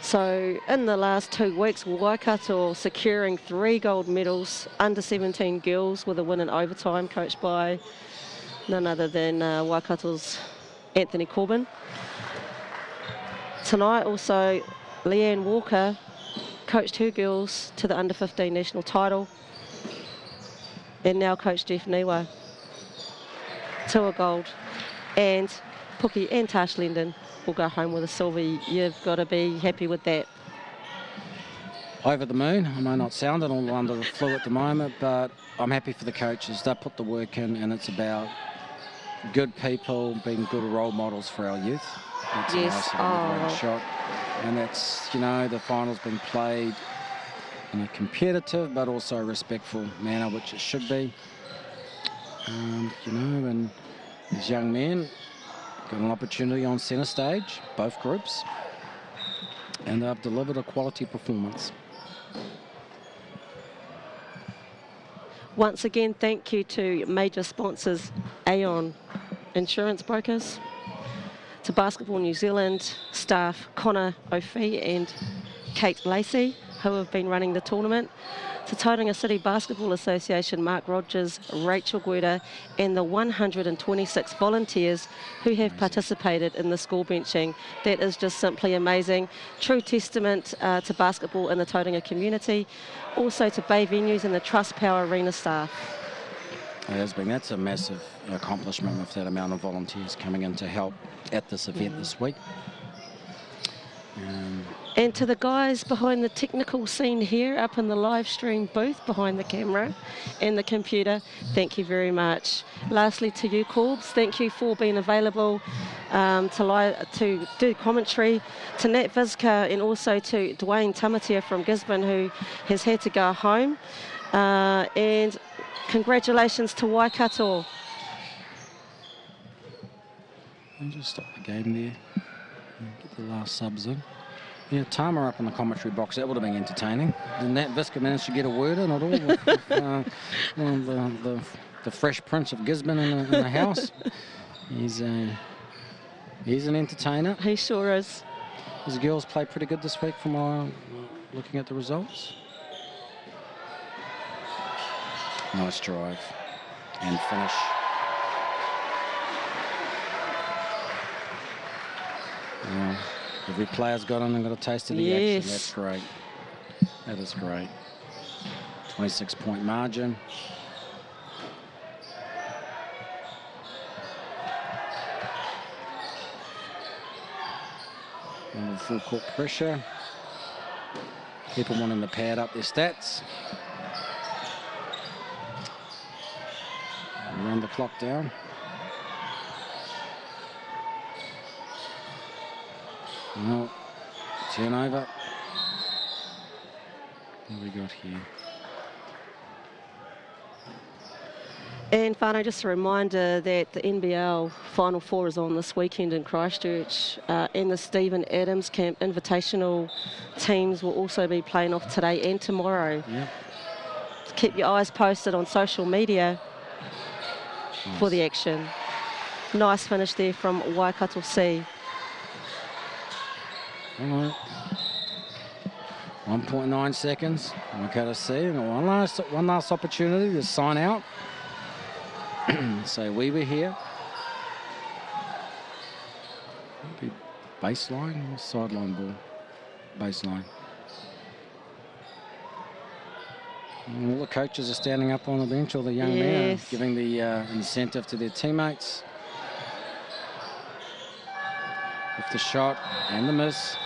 So in the last 2 weeks, Waikato securing 3 gold medals, under 17 girls with a win in overtime, coached by none other than Waikato's Anthony Corbin. Tonight also, Leanne Walker coached her girls to the under 15 national title, and now coach Jeff Niwa to a gold. And Pookie and Tash Linden will go home with a silver. You've got to be happy with that. Over the moon. I may not sound it, all under the flu at the moment, but I'm happy for the coaches. They put the work in, and it's about good people being good role models for our youth. That's yes. a nice shot. And that's, you know, the final's been played in a competitive but also respectful manner, which it should be. You know, and these young men got an opportunity on centre stage, both groups, and they've delivered a quality performance. Once again, thank you to major sponsors, Aon Insurance Brokers, to Basketball New Zealand staff Connor O'Fee and Kate Lacey, who have been running the tournament, to Tauranga City Basketball Association, Mark Rogers, Rachel Guida, and the 126 volunteers who have participated in the school benching. That is just simply amazing. True testament to basketball in the Tauranga community. Also to Bay Venues and the Trust Power Arena staff. It has been. That's a massive accomplishment with that amount of volunteers coming in to help at this event this week. And to the guys behind the technical scene here, up in the live stream booth behind the camera and the computer, thank you very much. Lastly, to you, Corbs, thank you for being available to do commentary. To Nat Vizca and also to Dwayne Tamatea from Gisborne, who has had to go home. And congratulations to Waikato. I'll just stop the game there and get the last subs in. Yeah, Tama up in the commentary box, that would have been entertaining. And Nat Vizca managed to get a word in at all with the fresh prince of Gisborne in the house. He's an entertainer. He sure is. His girls played pretty good this week from looking at the results. Nice drive and finish. Yeah. Every player's got on and got a taste of the action. That's great. That is great. 26-point margin. And with full court pressure. People wanting to pad up their stats. Run the clock down. No, turnover. What have we got here? And Fano, just a reminder that the NBL Final Four is on this weekend in Christchurch, and the Stephen Adams Camp Invitational teams will also be playing off today and tomorrow. Yep. Keep your eyes posted on social media for the action. Nice finish there from Waikato C. All right. 1.9 seconds. Waikato C. One last opportunity to sign out. So we were here. Maybe baseline or sideline ball? Baseline. And all the coaches are standing up on the bench, all the young men, are giving the incentive to their teammates. With the shot and the miss.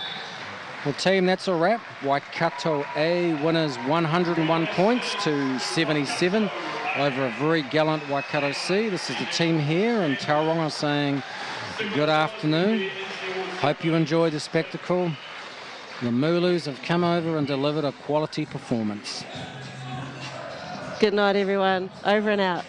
Well, team, that's a wrap. Waikato A winners 101 points to 77 over a very gallant Waikato C. This is the team here in Tauranga saying good afternoon. Hope you enjoyed the spectacle. The Moolus have come over and delivered a quality performance. Good night, everyone. Over and out.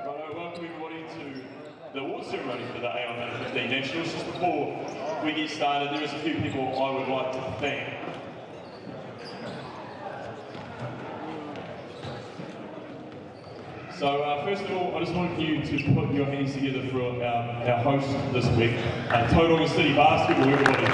Welcome everybody to the award ceremony for the AIM 15 Nationals. Just before we get started, there is a few people I would like to thank. So first of all, I just wanted you to put your hands together for our host this week, Tauranga City Basketball, everybody.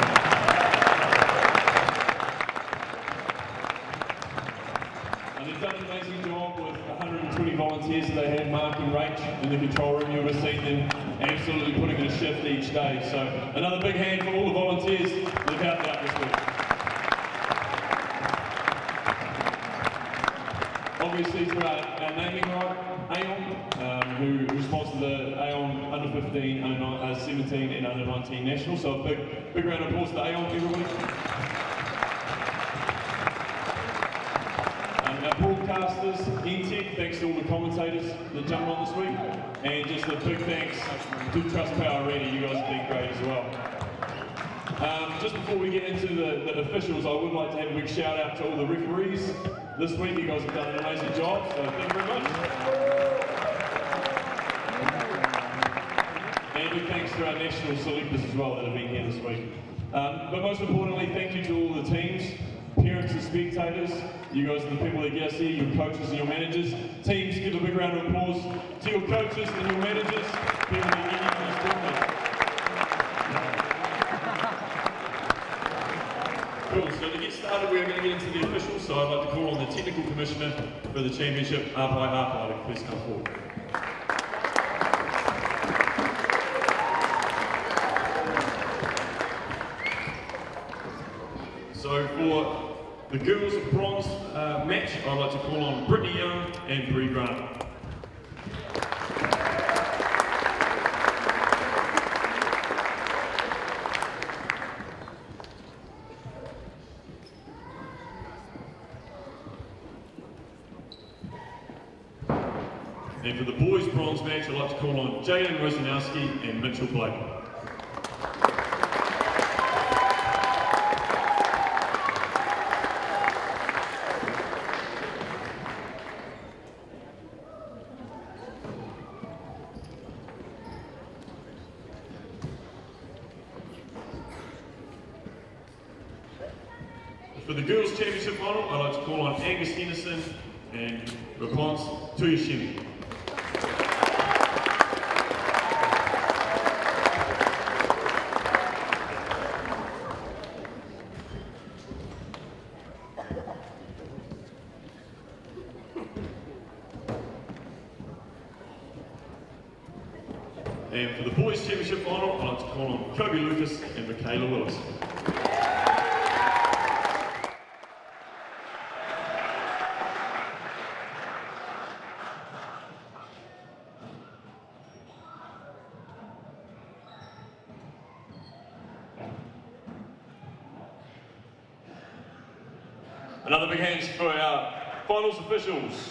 And they've done an amazing job with 120 volunteers that they had, Mark and Rach in the control room. You would have seen them absolutely putting in a shift each day. So another big hand for all the volunteers that have helped out this week. Obviously to our naming right, Aon, who responds to the Aon under 15, under 17 and under 19 national. So a big round of applause to Aon, everybody. Our broadcasters, NTEC, thanks to all the commentators that jumped on this week. And just a big thanks to Trust Power Arena, you guys have been great as well. Just before we get into the officials, I would like to have a big shout out to all the referees this week. You guys have done an amazing job, so thank you very much. And big thanks to our national selectors as well that have been here this week. But most importantly, thank you to all the teams, parents and spectators. You guys are the people that get us here, your coaches and your managers. Teams, give a big round of applause to your coaches and your managers, people that get you these tournaments. Cool, so to get started, we're going to get into the officials. So I'd like to call on the technical commissioner for the championship, Apai Apai, please come forward. So for the girls bronze match, I'd like to call on Brittany Young and Bree Grant. And for the boys bronze match, I'd like to call on Jalen Rosanowski and Mitchell Blake. For the girls' championship final, I'd like to call on Angus Henderson and Raponce Tuyashimi. And for the boys' championship final, I'd like to call on Kobe Lucas and Michaela Willis. Another big hands for our finals officials.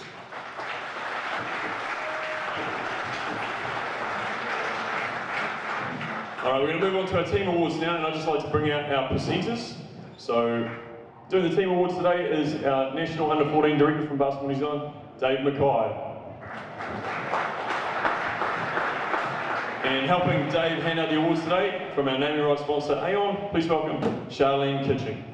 All right, we're going to move on to our team awards now, and I'd just like to bring out our presenters. So, doing the team awards today is our National Under-14 Director from Basketball New Zealand, Dave Mackay. And helping Dave hand out the awards today from our naming rights sponsor, Aon, please welcome Charlene Kitching.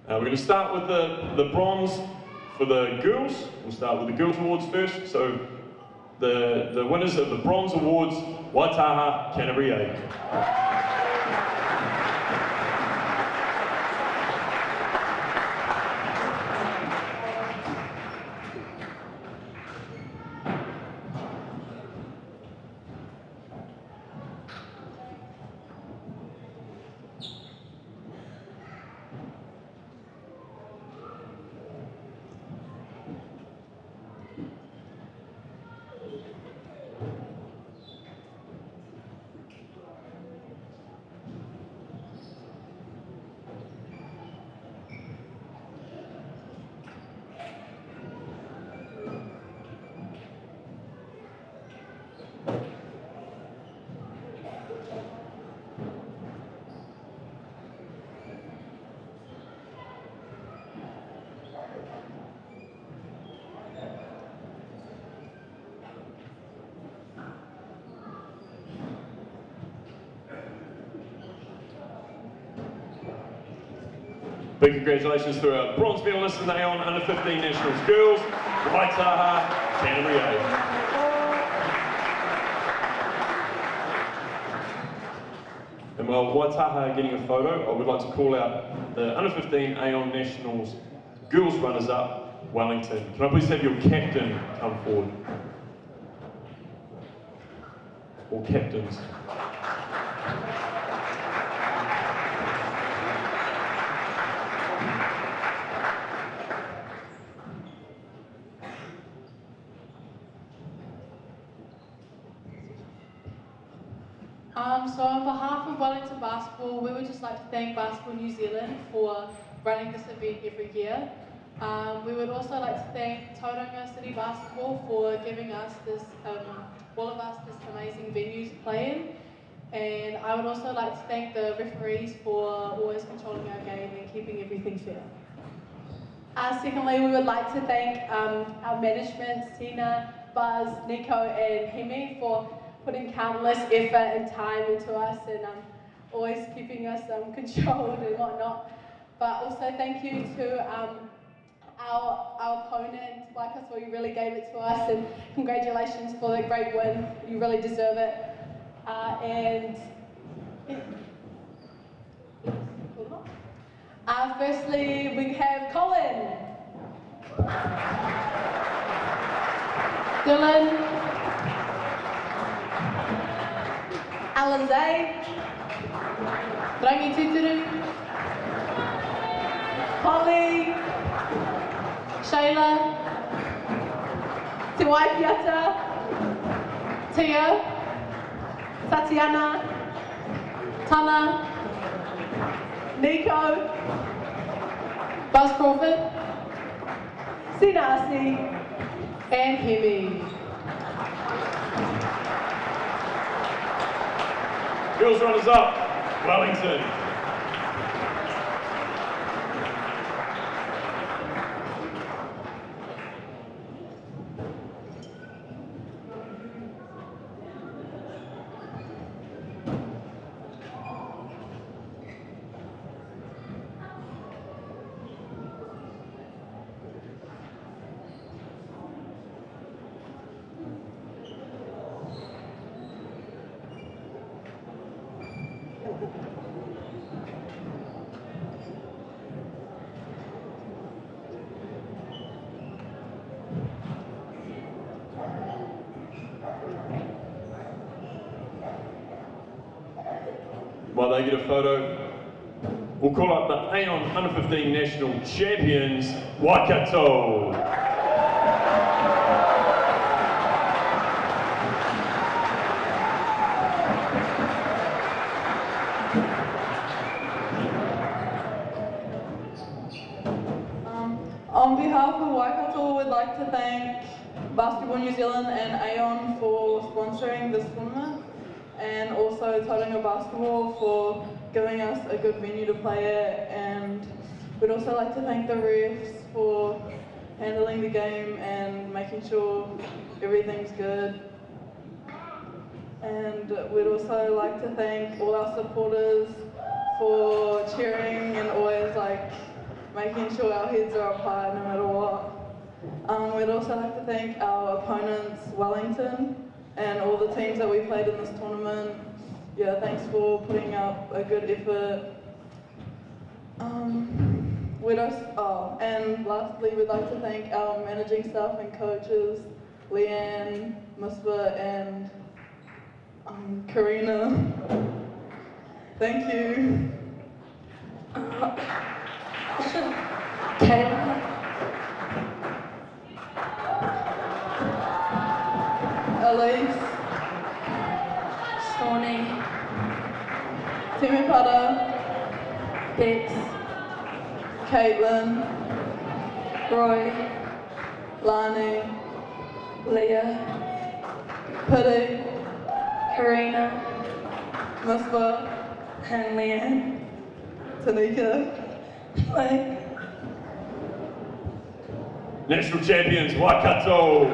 We're going to start with the bronze for the girls. We'll start with the girls awards first. So the winners of the bronze awards, Waitaha Canterbury A. Big congratulations to our bronze medalists in the Aon Under 15 Nationals girls, Waitaha, Canterbury A. And while Waitaha are getting a photo, I would like to call out the Under 15 Aon Nationals girls runners-up, Wellington. Can I please have your captain come forward? Or captains. So on behalf of Wellington Basketball, we would just like to thank Basketball New Zealand for running this event every year. We would also like to thank Tauranga City Basketball for giving us this, all of us, this amazing venue to play in. And I would also like to thank the referees for always controlling our game and keeping everything fair. Secondly, we would like to thank our management, Tina, Buzz, Nico and Hemi for putting countless effort and time into us and always keeping us controlled and whatnot. But also thank you to our opponent, Waikato. You really gave it to us, and congratulations for the great win. You really deserve it. Firstly, we have Colin, Dylan, Alizé, Rangi Tuturu, Holly, Shayla, Te Waipiata, Tia, Tatiana, Tana, Nico, Buzz Crawford, Sinasi, and Hemi. Girls runners up, Wellington. While they get a photo, we'll call up the Aon Under 15 National Champions, Waikato. On behalf of Waikato, we'd like to thank Basketball New Zealand and Aon for sponsoring this tournament, and also Tauranga Basketball for giving us a good venue to play at, and we'd also like to thank the refs for handling the game and making sure everything's good. And we'd also like to thank all our supporters for cheering and always making sure our heads are up high no matter what. We'd also like to thank our opponents, Wellington, and all the teams that we played in this tournament. Yeah, thanks for putting up a good effort. And lastly, we'd like to thank our managing staff and coaches, Leanne, Misbah, and Karina. Thank you. Kayla, Elise, Stormy, Timmy Potter, Bex, Caitlin, Roy, Lani, Leah, Pity, Karina, Misbah, and Leanne. Tanika. National Champions, Waikato.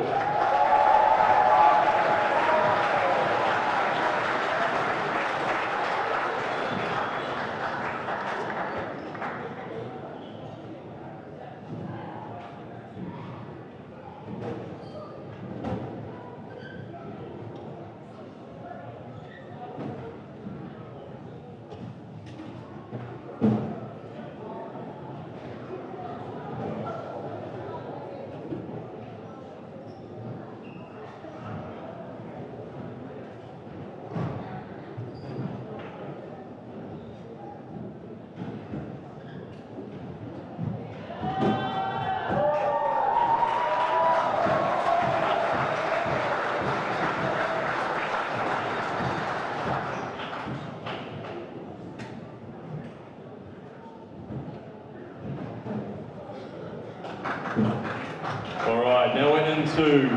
All right, now we're into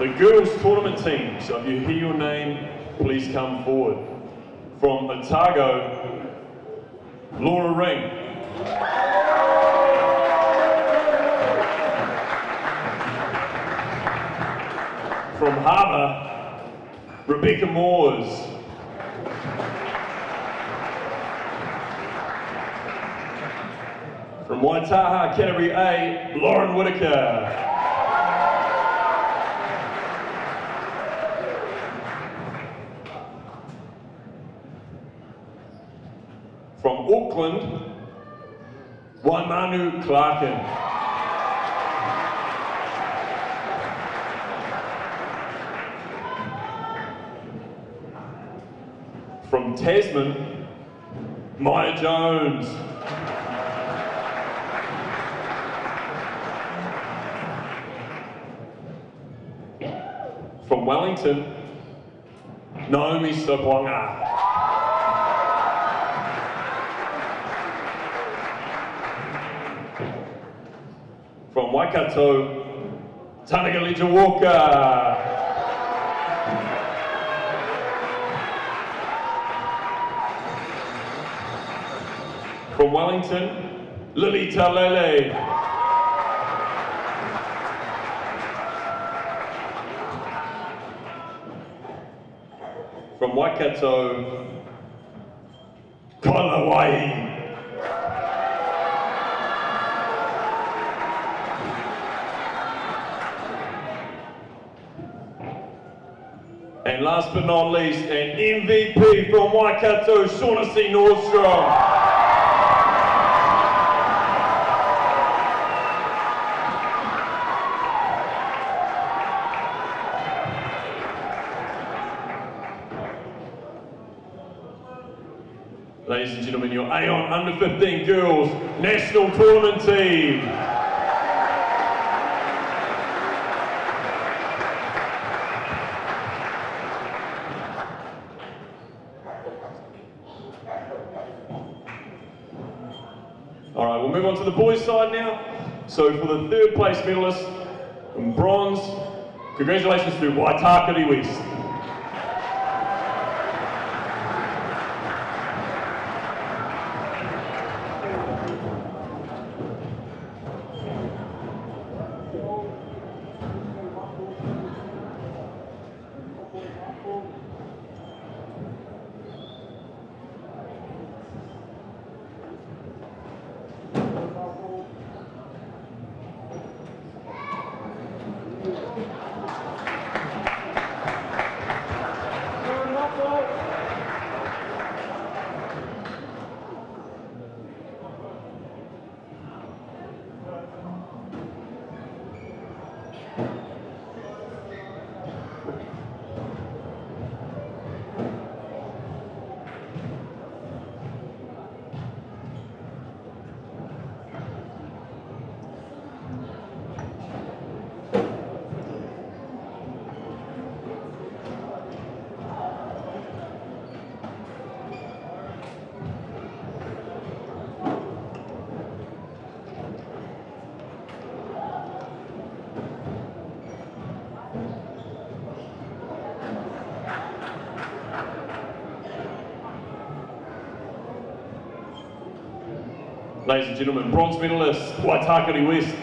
the girls tournament team. So if you hear your name, please come forward. From Otago, Laura Ring. From Harbour, Rebecca Moores. From Waitaha, Category A, Lauren Whitaker. From Auckland, Waimanu Clarkin. From Tasman, Maya Jones. From Wellington, Naomi Sobwanga. From Waikato, Tanagalija Walker. From Wellington, Lily Talele. From Waikato, Kalawai. And last but not least, an MVP from Waikato, Shaughnessy Nordstrom. Ladies and gentlemen, your Aon Under 15 Girls National Tournament Team. All right, we'll move on to the boys' side now. So for the third place medalist in bronze, congratulations to Waitakere West. Ladies and gentlemen, bronze medalist, Waitakere West.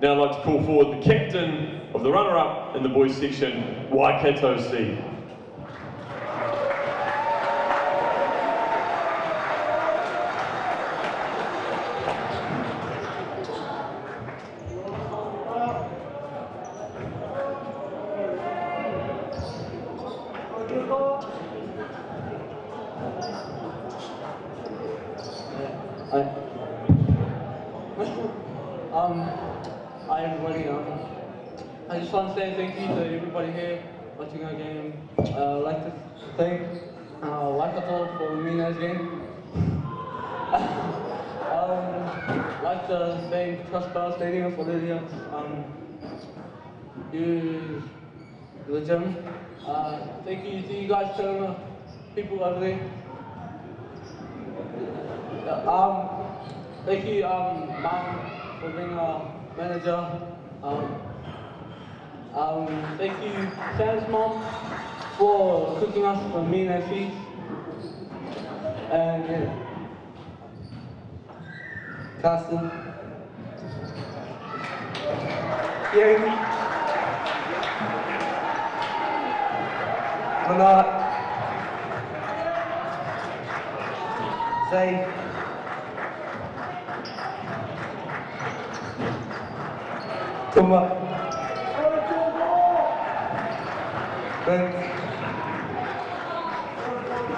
Now I'd like to call forward the captain of the runner-up in the boys section, Waikato C. Hi everybody. I just want to say thank you to everybody here watching our game. I'd like to thank Waikato for winning this game. I'd like to thank Trust Power Stadium for letting us use the gym. Thank you to you guys, people over there. Thank you, Mum, for being our manager. Thank you, Sam's mom, for cooking us for me and Effie. And yeah. Carsten. Gary. Manat. Zay. Tuma. Ben.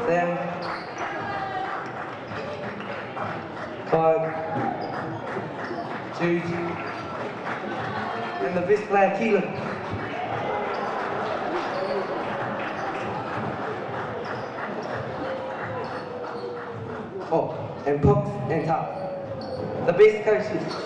Sam. Todd. Jude. And the best player, Keelan. Oh, and Pucks and Top. The best coaches.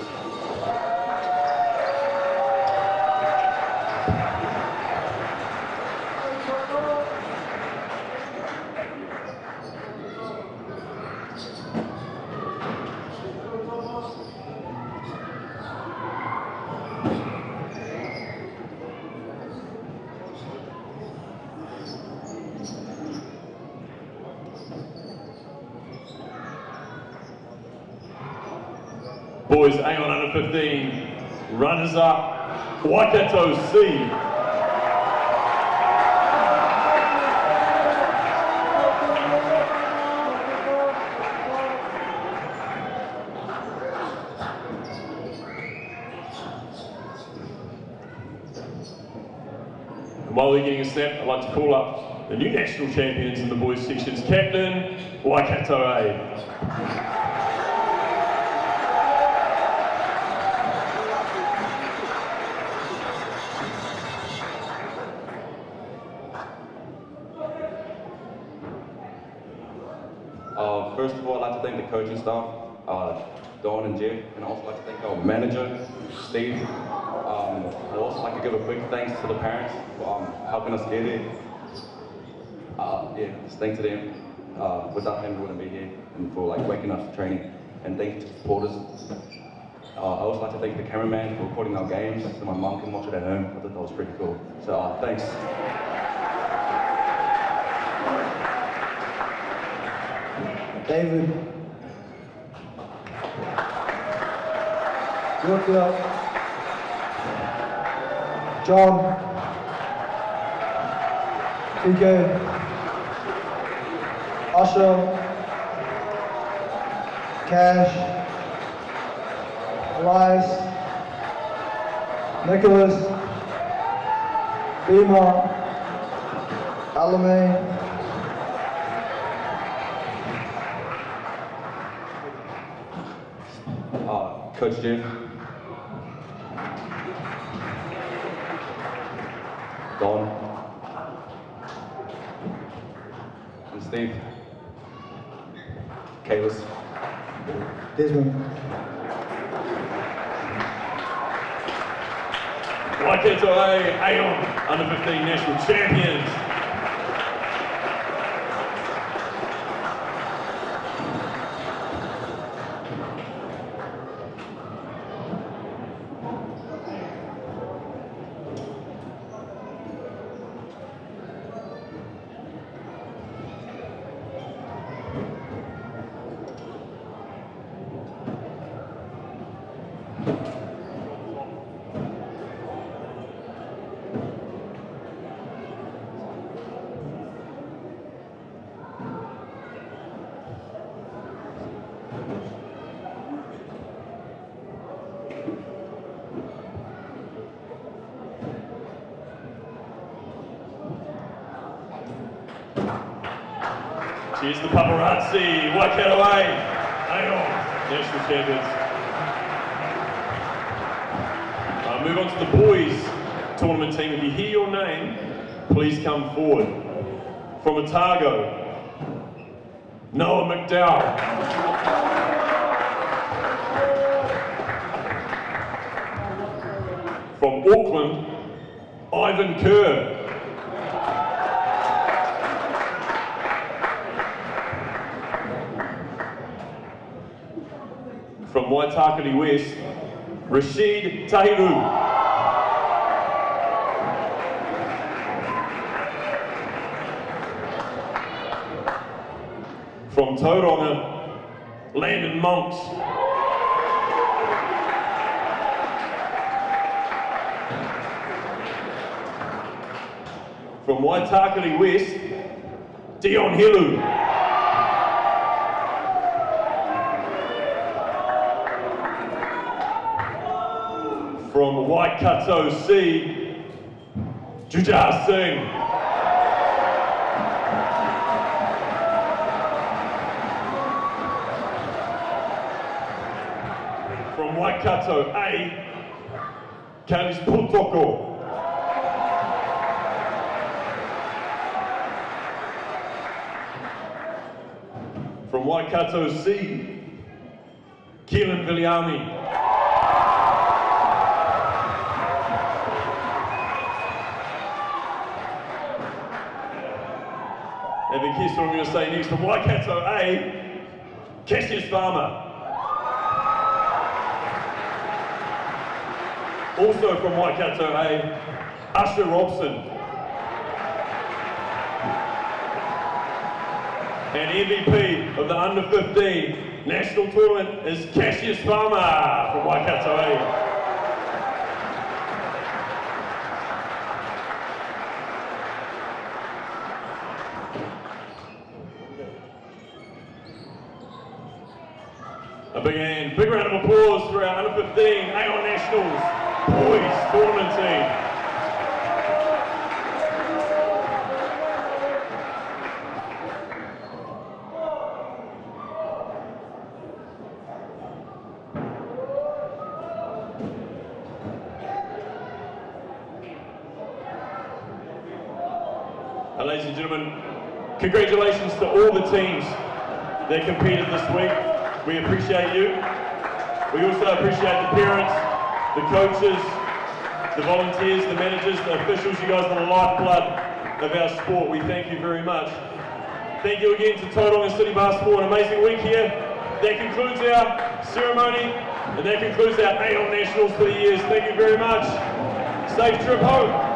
Boys, Aon under 15, runners up, Waikato C. And while they're getting a snap, I'd like to call up the new national champions in the boys sections, Captain, Waikato A. First of all, I'd like to thank the coaching staff, Dawn and Jeff, and I'd also like to thank our manager, Steve. I'd also like to give a big thanks to the parents for helping us get here. Yeah, just thanks to them. Without them, we wouldn't be here, and for like waking us for training. And thank you to the supporters. I also like to thank the cameraman for recording our games, so my mum can watch it at home. I thought that was pretty cool. So thanks. David, Yorkia, John, PK, Usher, Cash, Elias, Nicholas, Bima, Alame, Coach Jeff, Don, and Steve, Kaylis, Desmond. Waikato A, Aon, under 15 national champions. Here's the paparazzi, Waikato A, Aon, national champions. Move on to the boys tournament team. If you hear your name, please come forward. From Otago, Noah McDowell. From Auckland, Ivan Kerr. From Waitakere West, Rashid Tahiru. From Tauranga, Landon Monks. From Waitakere West, Dion Hilu. From Waikato C, Jujar Singh. From Waikato A, Kalis Putoko. From Waikato C, Keelan Viliami. And the kiss I'm going to say next from Waikato A, Cassius Farmer. Also from Waikato A, Usher Robson. And MVP of the Under 15 National Tournament is Cassius Farmer from Waikato A. A big round of applause for our Under 15 Aon Nationals Boys Tournament team. Ladies and gentlemen, congratulations to all the teams that competed this week. We appreciate you. We also appreciate the parents, the coaches, the volunteers, the managers, the officials. You guys are the lifeblood of our sport. We thank you very much. Thank you again to Tauranga City Basketball. An amazing week here. That concludes our ceremony, and that concludes our Aon Nationals for the years. Thank you very much. Safe trip home.